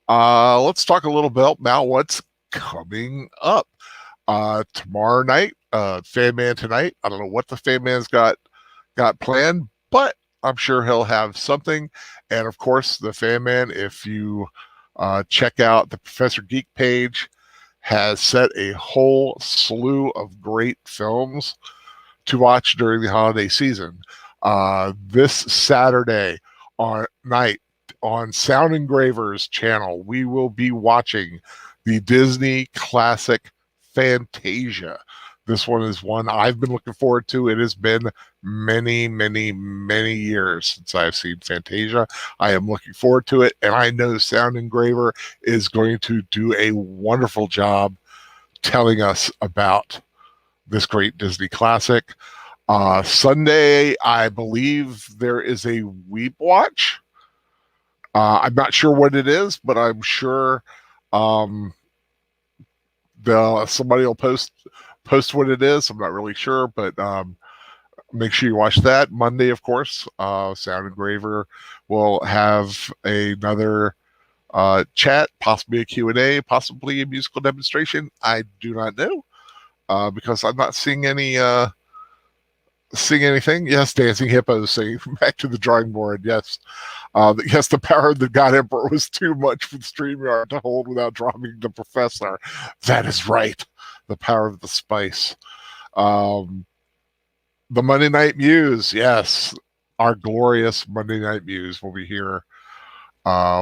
let's talk a little bit about what's coming up. Tomorrow night, Fan Man tonight. I don't know what the Fan Man's got planned, but I'm sure he'll have something. And of course, the Fan Man, if you check out the Professor Geek page, has set a whole slew of great films to watch during the holiday season. This Saturday night on Sound Engravers channel, we will be watching the Disney classic Fantasia. This one is one I've been looking forward to. It has been many, many, many years since I've seen Fantasia. I am looking forward to it, and I know Sound Engraver is going to do a wonderful job telling us about this great Disney classic. Sunday, I believe there is a Weep Watch. I'm not sure what it is, but I'm sure somebody will post what it is. I'm not really sure, but make sure you watch that. Monday, of course, Sound Engraver will have another chat, possibly a Q&A, possibly a musical demonstration. I do not know because I'm not seeing anything. Yes, Dancing Hippos saying back to the drawing board. Yes. Yes, the power of the God Emperor was too much for the StreamYard to hold without dropping the professor. That is right. The power of the spice. The Monday Night Muse. Yes. Our glorious Monday Night Muse will be here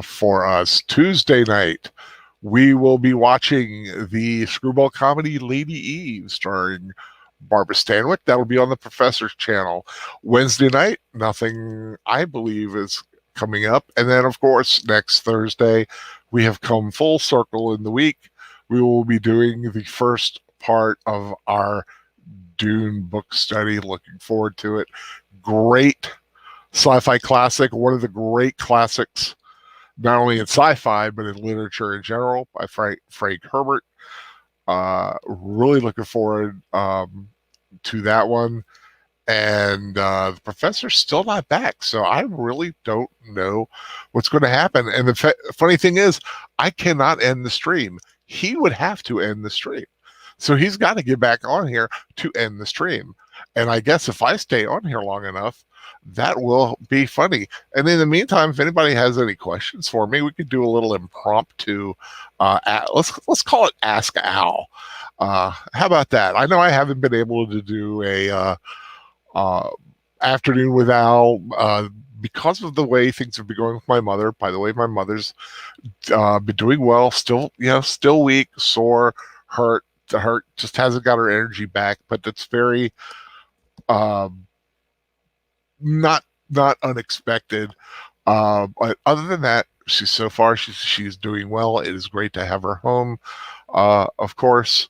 for us. Tuesday night, we will be watching the screwball comedy Lady Eve starring Barbara Stanwyck. That'll be on the Professor's channel. Wednesday night, nothing I believe is coming up. And then, of course, next Thursday, we have come full circle in the week. We will be doing the first part of our Dune book study. Looking forward to it. Great sci-fi classic, one of the great classics, not only in sci-fi, but in literature in general, by Frank Herbert. Really looking forward to that one. And the professor's still not back, so I really don't know what's going to happen. And the funny thing is, I cannot end the stream. He would have to end the stream. So he's got to get back on here to end the stream. And I guess if I stay on here long enough, that will be funny. And in the meantime, if anybody has any questions for me, we could do a little impromptu. Let's call it Ask Al. How about that? I know I haven't been able to do a afternoon with Al because of the way things have been going with my mother. By the way, my mother's been doing well. Still weak, sore, hurt. her just hasn't got her energy back, but it's very not unexpected. But other than that, she's doing well. It is great to have her home. Of course,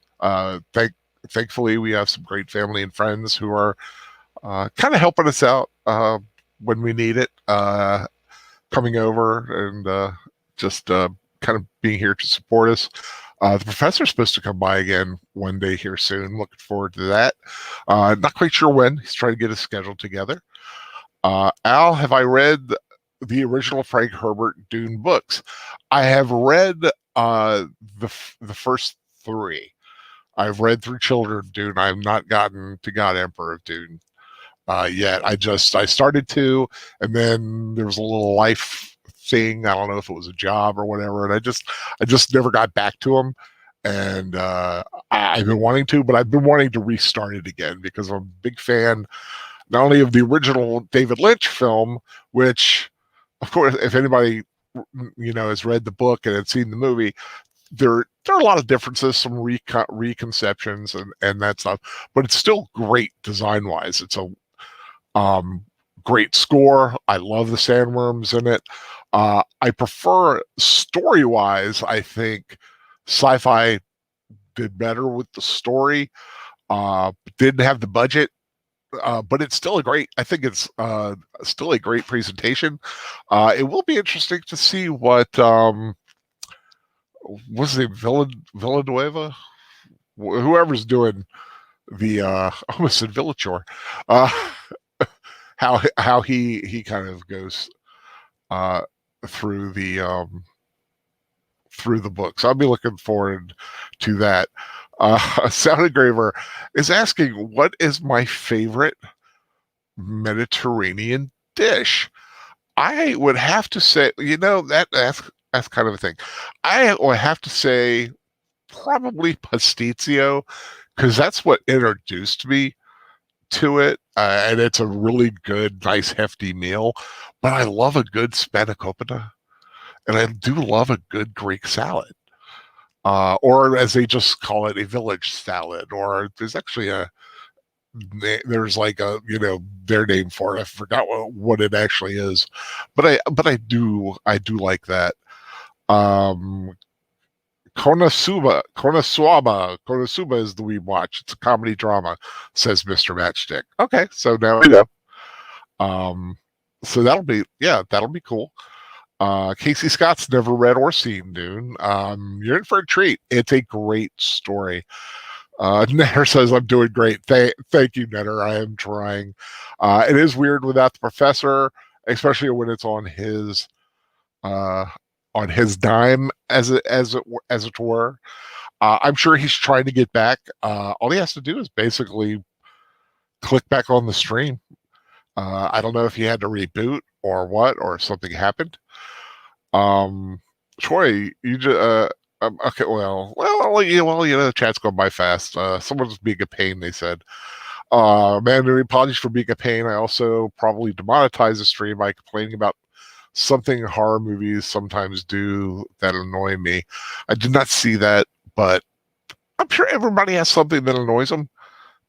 thankfully we have some great family and friends who are kind of helping us out when we need it, coming over and just kind of being here to support us. The professor's supposed to come by again one day here soon. Looking forward to that. Not quite sure when. He's trying to get his schedule together. Al, have I read the original Frank Herbert Dune books? I have read the first 3. I've read through Children of Dune. I have not gotten to God Emperor of Dune yet. I started to, and then there was a little life thing. I don't know if it was a job or whatever, and I just never got back to them. And I've been wanting to, but I've been wanting to restart it again because I'm a big fan, not only of the original David Lynch film, which, of course, if anybody has read the book and had seen the movie, there are a lot of differences, some reconceptions and that stuff, but it's still great design wise. It's a great score. I love the sandworms in it. I prefer story wise. I think sci-fi did better with the story. Didn't have the budget, but it's still I think it's still a great presentation. It will be interesting to see what what's the name, Villanueva, whoever's doing the almost said Villachor, how he kind of goes through the books. I'll be looking forward to that. Sound Engraver is asking, what is my favorite Mediterranean dish? I would have to say, that's kind of a thing. I would have to say probably pasticcio, because that's what introduced me to it, and it's a really good, nice, hefty meal. But I love a good spanakopita, and I do love a good Greek salad, or as they just call it, a village salad. Or there's actually there's like their name for it. I forgot what it actually is, but I do like that. Konosuba is the we watch. It's a comedy drama, says Mr. Matchstick. Okay, so now we know. So that'll be cool. Casey Scott's never read or seen Dune. You're in for a treat. It's a great story. Netter says, I'm doing great. Thank you, Netter. I am trying. It is weird without the professor, especially when it's on his dime, as it were. I'm sure he's trying to get back. All he has to do is basically click back on the stream. I don't know if he had to reboot or what, or something happened. Troy, you just okay. Well, the chat's going by fast. Someone's being a pain, they said. Man, apologies for being a pain. I also probably demonetized the stream by complaining about something horror movies sometimes do that annoy me. I did not see that, but I'm sure everybody has something that annoys them.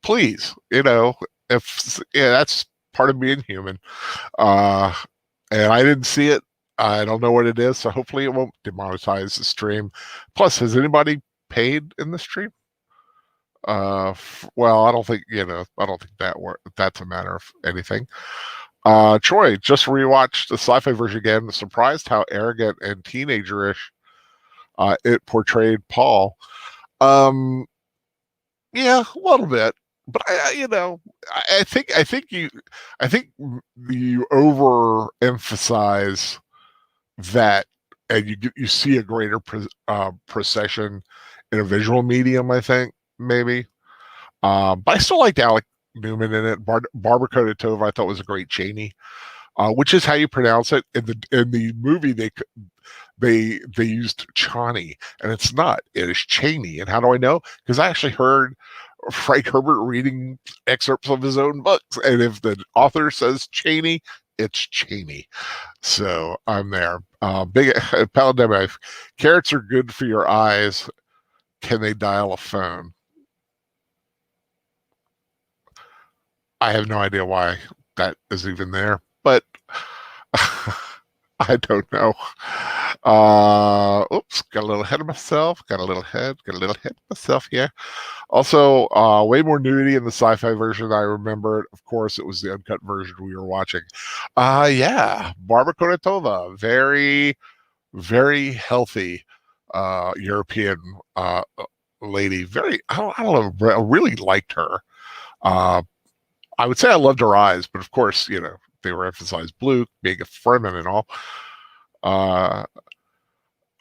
Please, that's part of being human. And I didn't see it. I don't know what it is, so hopefully it won't demonetize the stream. Plus, has anybody paid in the stream? Well, I don't think that's a matter of anything. Troy just rewatched the sci-fi version again. Surprised how arrogant and teenagerish it portrayed Paul. Yeah, a little bit, but I think you overemphasize that, and you see a greater procession in a visual medium. I think maybe, but I still liked Alec Newman in it. Barbara Tova I thought was a great Cheney, which is how you pronounce it. In the movie they used Chani, and it's not. It is Cheney. And how do I know? Because I actually heard Frank Herbert reading excerpts of his own books, and if the author says Cheney, it's Cheney. So I'm there. Big Palademic. Carrots are good for your eyes. Can they dial a phone? I have no idea why that is even there, but I don't know. Oops, got a little ahead of myself. Got a little ahead of myself here. Also, way more nudity in the sci-fi version than I remembered. Of course, it was the uncut version we were watching. Yeah, Barbara Konatova, very, very healthy European lady. Very, I don't know, I really liked her. I would say I loved her eyes, but of course, you know, they were emphasized blue, being a Fremen and all.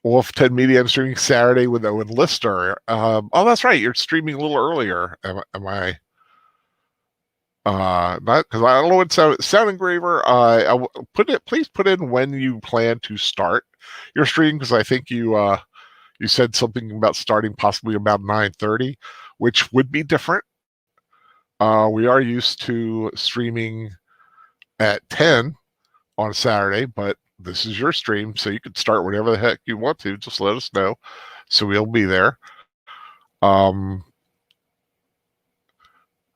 Wolf 10 Media, I'm streaming Saturday with Owen Lister. Oh, that's right. You're streaming a little earlier. Am I? Not because I don't know what sound engraver. Please put in when you plan to start your stream, because I think you said something about starting possibly about 9:30, which would be different. We are used to streaming at 10 on a Saturday, but this is your stream, so you can start whatever the heck you want to. Just let us know, so we'll be there.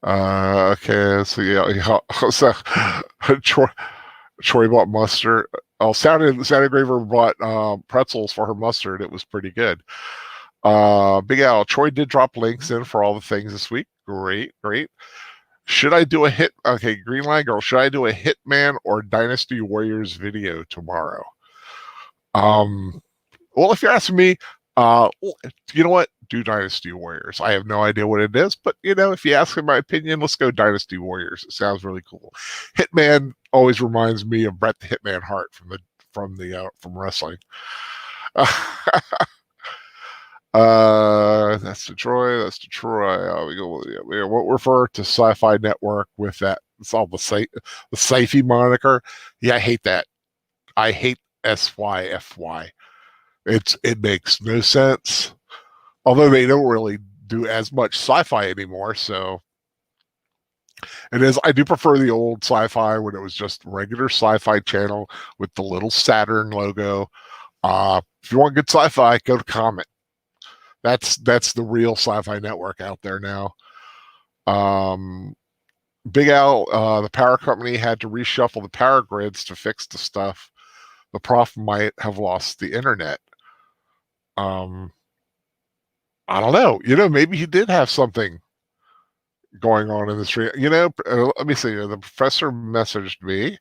Okay, so yeah, so Troy bought mustard. Oh, Santa Graver bought pretzels for her mustard. It was pretty good. Big Al, Troy did drop links in for all the things this week. Great. Should I do a hit? Okay, Green Line Girl, should I do a Hitman or Dynasty Warriors video tomorrow? Well, if you're asking me, you know what? Do Dynasty Warriors. I have no idea what it is, but you know, if you ask me my opinion, let's go Dynasty Warriors. It sounds really cool. Hitman always reminds me of Bret the Hitman Hart from wrestling. That's Detroit. We go. We won't refer to Sci-Fi Network with that. It's all the sci-fi moniker. Yeah, I hate that. I hate SYFY. It makes no sense. Although they don't really do as much sci-fi anymore, so it is. I do prefer the old sci-fi when it was just regular Sci-Fi Channel with the little Saturn logo. If you want good sci-fi, go to Comet. That's the real Sci-Fi Network out there now. Big Al, the power company had to reshuffle the power grids to fix the stuff. The prof might have lost the internet. I don't know. You know, maybe he did have something going on in the street. You know, let me see. The professor messaged me.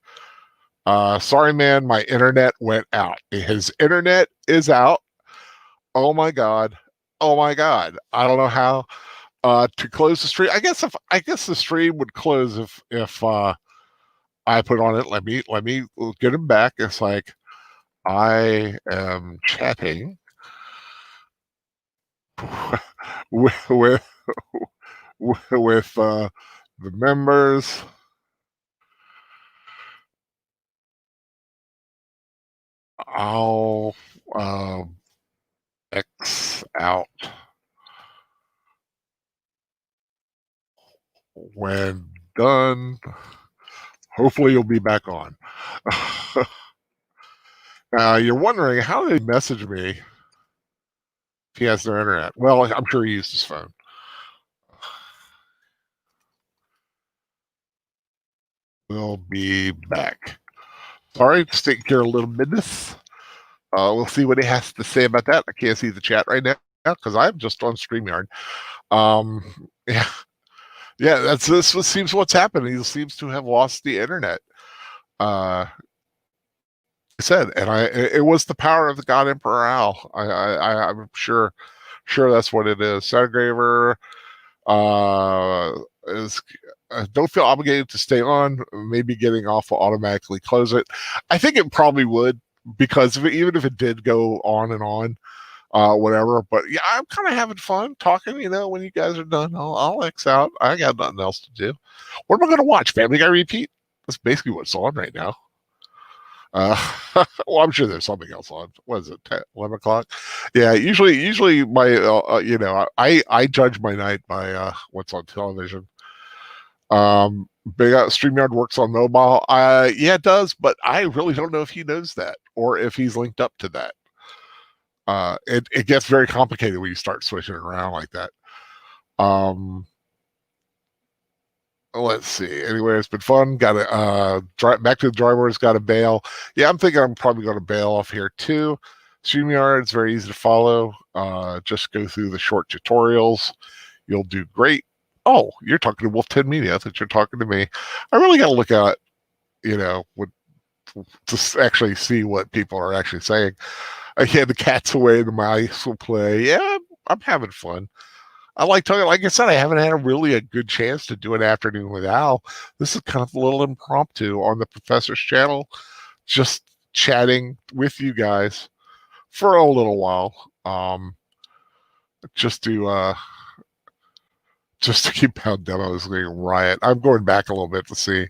Sorry, man, my internet went out. His internet is out. Oh my god. I don't know how to close the stream. I guess the stream would close if I put on it. Let me get him back. It's like I am chatting with the members. I'll X out when done. Hopefully you'll be back on. Now you're wondering how did he message me if he has no internet? Well, I'm sure he used his phone. We'll be back. Sorry, just taking care of a little business. We'll see what he has to say about that. I can't see the chat right now because I'm just on StreamYard. Yeah, this seems what's happened. He seems to have lost the internet. I said, and it was the power of the God Emperor Al. I'm sure that's what it is. Soundgraver is. Don't feel obligated to stay on. Maybe getting off will automatically close it. I think it probably would, because even if it did go on and on, whatever. But yeah, I'm kind of having fun talking. You know, when you guys are done, I'll X out. I got nothing else to do. What am I going to watch? Family Guy repeat? That's basically what's on right now. Well, I'm sure there's something else on. What is it? 10, 11 o'clock? Yeah, usually my you know, I judge my night by what's on television. Big StreamYard works on mobile. Yeah, it does, but I really don't know if he knows that or if he's linked up to that. It gets very complicated when you start switching around like that. let's see. Anyway, it's been fun. Got to back to the drawing boards. Got to bail. Yeah, I'm thinking I'm probably going to bail off here too. StreamYard, it's very easy to follow. Just go through the short tutorials. You'll do great. Oh, you're talking to Wolf 10 Media. I thought you're talking to me. I really got to look at, what to actually see what people are actually saying. The cat's away, the mice will play. Yeah, I'm having fun. I like talking. Like I said, I haven't had a good chance to do an afternoon with Al. This is kind of a little impromptu on the Professor's channel, just chatting with you guys for a little while. Just to keep Pound Demos being riot. I'm going back a little bit to see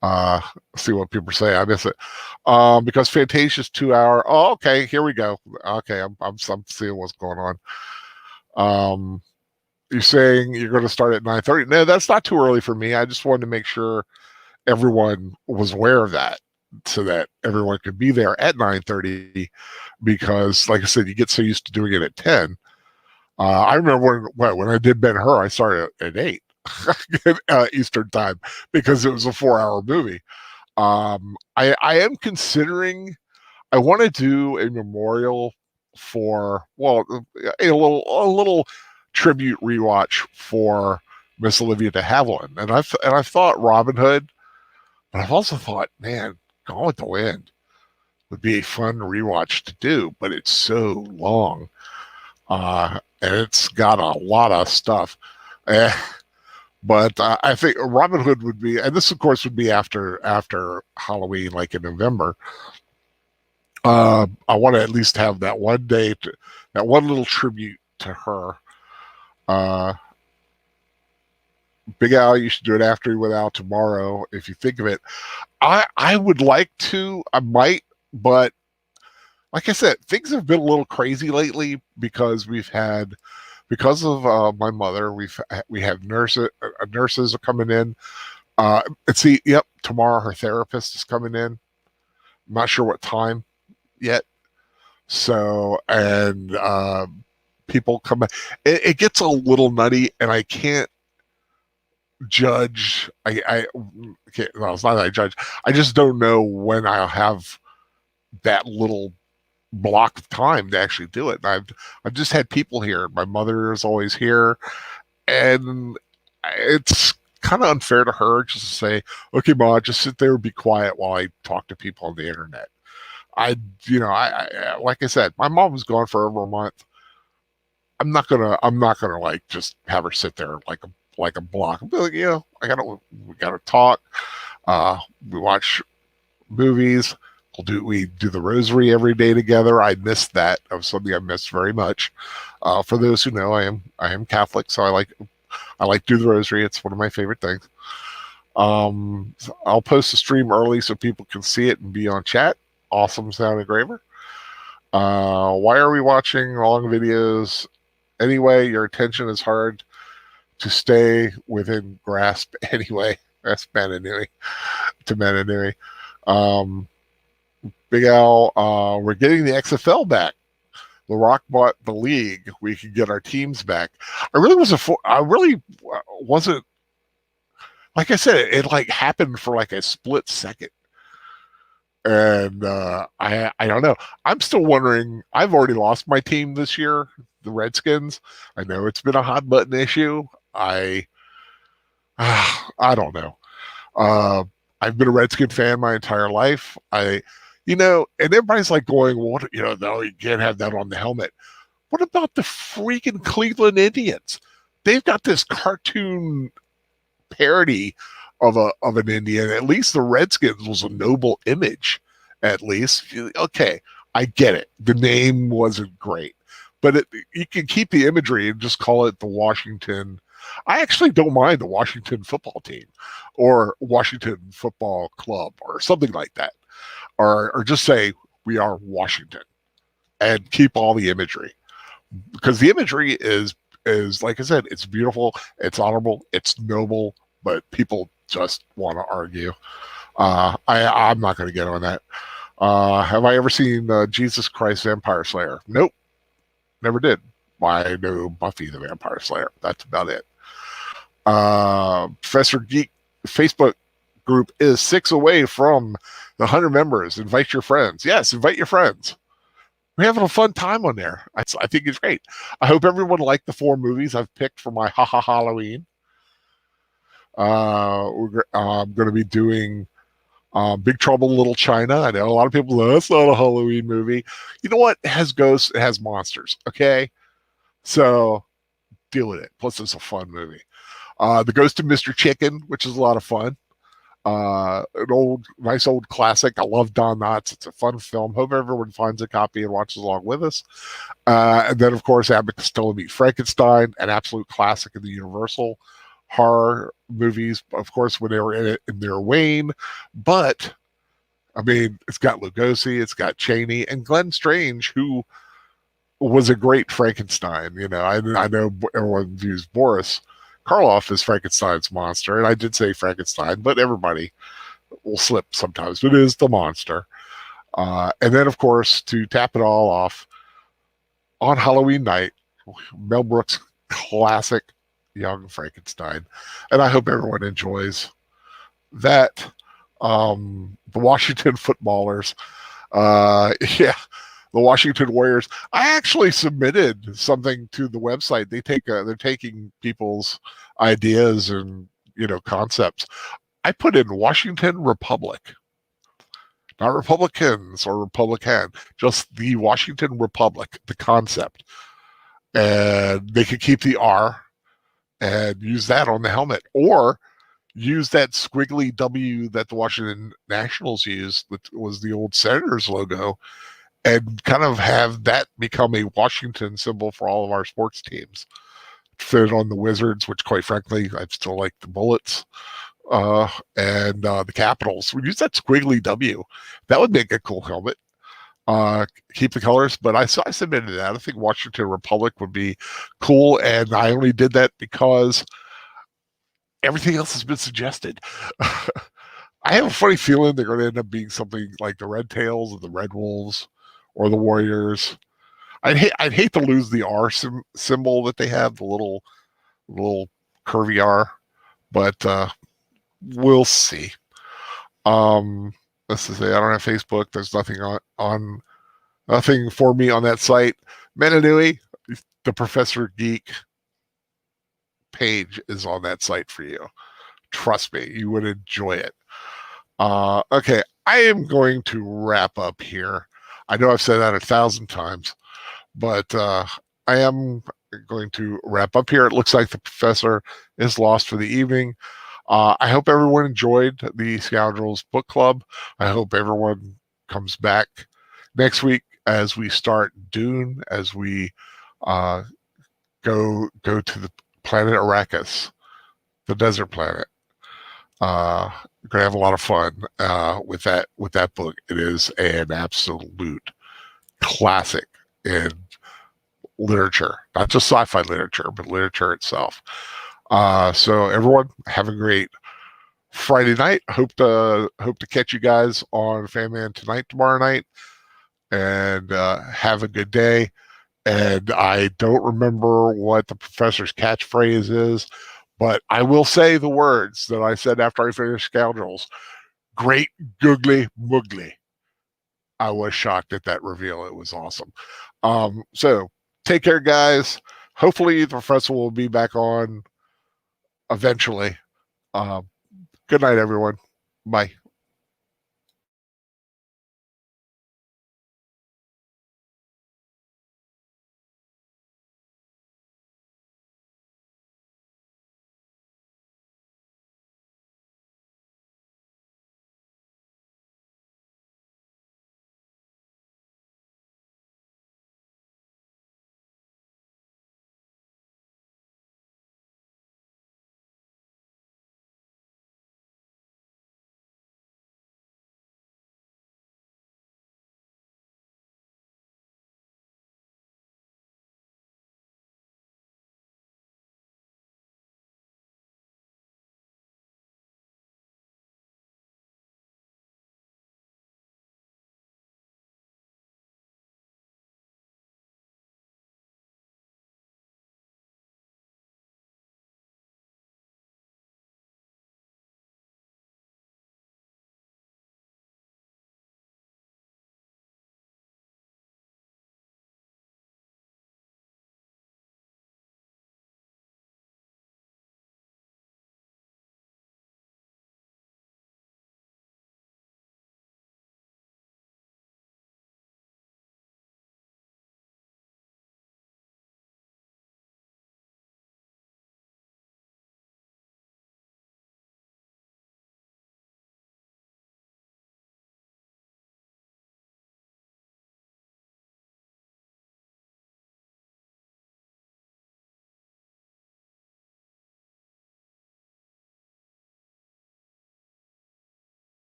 what people say. I miss it. Because Fantasia's 2 hour. Oh, okay, here we go. Okay, I'm seeing what's going on. You're saying you're going to start at 9:30. No, that's not too early for me. I just wanted to make sure everyone was aware of that so that everyone could be there at 9:30 because, like I said, you get so used to doing it at 10. I remember when I did Ben-Hur, I started at 8 Eastern time because it was a 4-hour movie. I am considering, I want to do a memorial for, a little tribute rewatch for Miss Olivia de Havilland, and I've thought Robin Hood, but I've also thought, man, Gone with the Wind would be a fun rewatch to do, but it's so long, and it's got a lot of stuff. But I think Robin Hood would be, and this of course would be after Halloween, like in November. I want to at least have that one day, that one little tribute to her. Big Al, you should do it after with Al tomorrow if you think of it. I would like to, I might, but like I said, things have been a little crazy lately because because of my mother, we have nurses are coming in. Tomorrow her therapist is coming in. I'm not sure what time yet. So, and people come. It gets a little nutty, and I can't judge. I can't. Well, it's not that I judge. I just don't know when I'll have that little block of time to actually do it. And I've just had people here. My mother is always here, and it's kind of unfair to her just to say, "Okay, Ma, just sit there and be quiet while I talk to people on the internet." I like I said, my mom was gone for over a month. I'm not gonna like just have her sit there like a block. I'll be like, we gotta talk. We watch movies. We do the rosary every day together. I miss that. That was something I missed very much. For those who know, I am Catholic, so I like do the rosary. It's one of my favorite things. So I'll post the stream early so people can see it and be on chat. Awesome Sound Engraver. Why are we watching long videos anyway? Your attention is hard to stay within grasp anyway. That's Mananui to Mananui. Big Al, we're getting the XFL back. The Rock bought the league. We could get our teams back. I really wasn't. Like I said, it like happened for like a split second, and I don't know. I'm still wondering. I've already lost my team this year, the Redskins. I know it's been a hot button issue. I don't know. I've been a Redskin fan my entire life. And everybody's like going, well, no, you can't have that on the helmet. What about the freaking Cleveland Indians? They've got this cartoon parody of an Indian. At least the Redskins was a noble image, at least. Okay, I get it. The name wasn't great. But you can keep the imagery and just call it the Washington. I actually don't mind the Washington football team or Washington Football Club or something like that. Or just say we are Washington and keep all the imagery, because the imagery is like I said, it's beautiful, it's honorable, it's noble, but people just want to argue. I'm not going to get on that. Have I ever seen Jesus Christ Vampire Slayer? Nope, never did. I know Buffy the Vampire Slayer. That's about it. Professor Geek Facebook group is 6 away from the 100 members. Invite your friends. Yes, invite your friends. We're having a fun time on there. I think it's great. I hope everyone liked the 4 movies I've picked for my Halloween. I'm going to be doing Big Trouble in Little China. I know a lot of people say, that's not a Halloween movie. You know what? It has ghosts. It has monsters. Okay? So deal with it. Plus, it's a fun movie. The Ghost of Mr. Chicken, which is a lot of fun. An nice old classic. I love Don Knotts. It's a fun film. Hope everyone finds a copy and watches along with us. And then, of course, Abbott Costello Meet Frankenstein, an absolute classic in the Universal horror movies. Of course, when they were in their wane. But, I mean, it's got Lugosi, it's got Chaney, and Glenn Strange, who was a great Frankenstein. You know, I know everyone views Boris Karloff is Frankenstein's monster, and I did say Frankenstein, but everybody will slip sometimes. But it is the monster. And then, of course, to tap it all off, on Halloween night, Mel Brooks' classic Young Frankenstein. And I hope everyone enjoys that. The Washington footballers. Yeah. The Washington Warriors. I actually submitted something to the website. They're taking people's ideas and concepts. I put in Washington Republic, not Republicans or Republican, just the Washington Republic, the concept, and they could keep the R and use that on the helmet, or use that squiggly W that the Washington Nationals used, that was the old Senators logo, and kind of have that become a Washington symbol for all of our sports teams. Fit on the Wizards, which quite frankly, I still like the Bullets, and the Capitals. We use that squiggly W. That would make a cool helmet. Keep the colors, but I submitted that. I think Washington Republic would be cool, and I only did that because everything else has been suggested. I have a funny feeling they're going to end up being something like the Red Tails or the Red Wolves or the Warriors. I'd hate to lose the R symbol that they have, the little curvy R, but we'll see. Let's just say I don't have Facebook. There's nothing on nothing for me on that site. Menanui, the Professor Geek page is on that site for you. Trust me, you would enjoy it. Okay, I am going to wrap up here. I know I've said that 1,000 times, but I am going to wrap up here. It looks like the professor is lost for the evening. I hope everyone enjoyed the Scoundrels book club. I hope everyone comes back next week as we start Dune, as we go to the planet Arrakis, the desert planet. We're gonna have a lot of fun with that book. It is an absolute classic in literature, not just sci-fi literature, but literature itself. So everyone, have a great Friday night. Hope to catch you guys on Fan Man Tonight tomorrow night, and have a good day. And I don't remember what the professor's catchphrase is, but I will say the words that I said after I finished Scoundrels. Great googly moogly. I was shocked at that reveal. It was awesome. So take care, guys. Hopefully the professor will be back on eventually. Good night, everyone. Bye.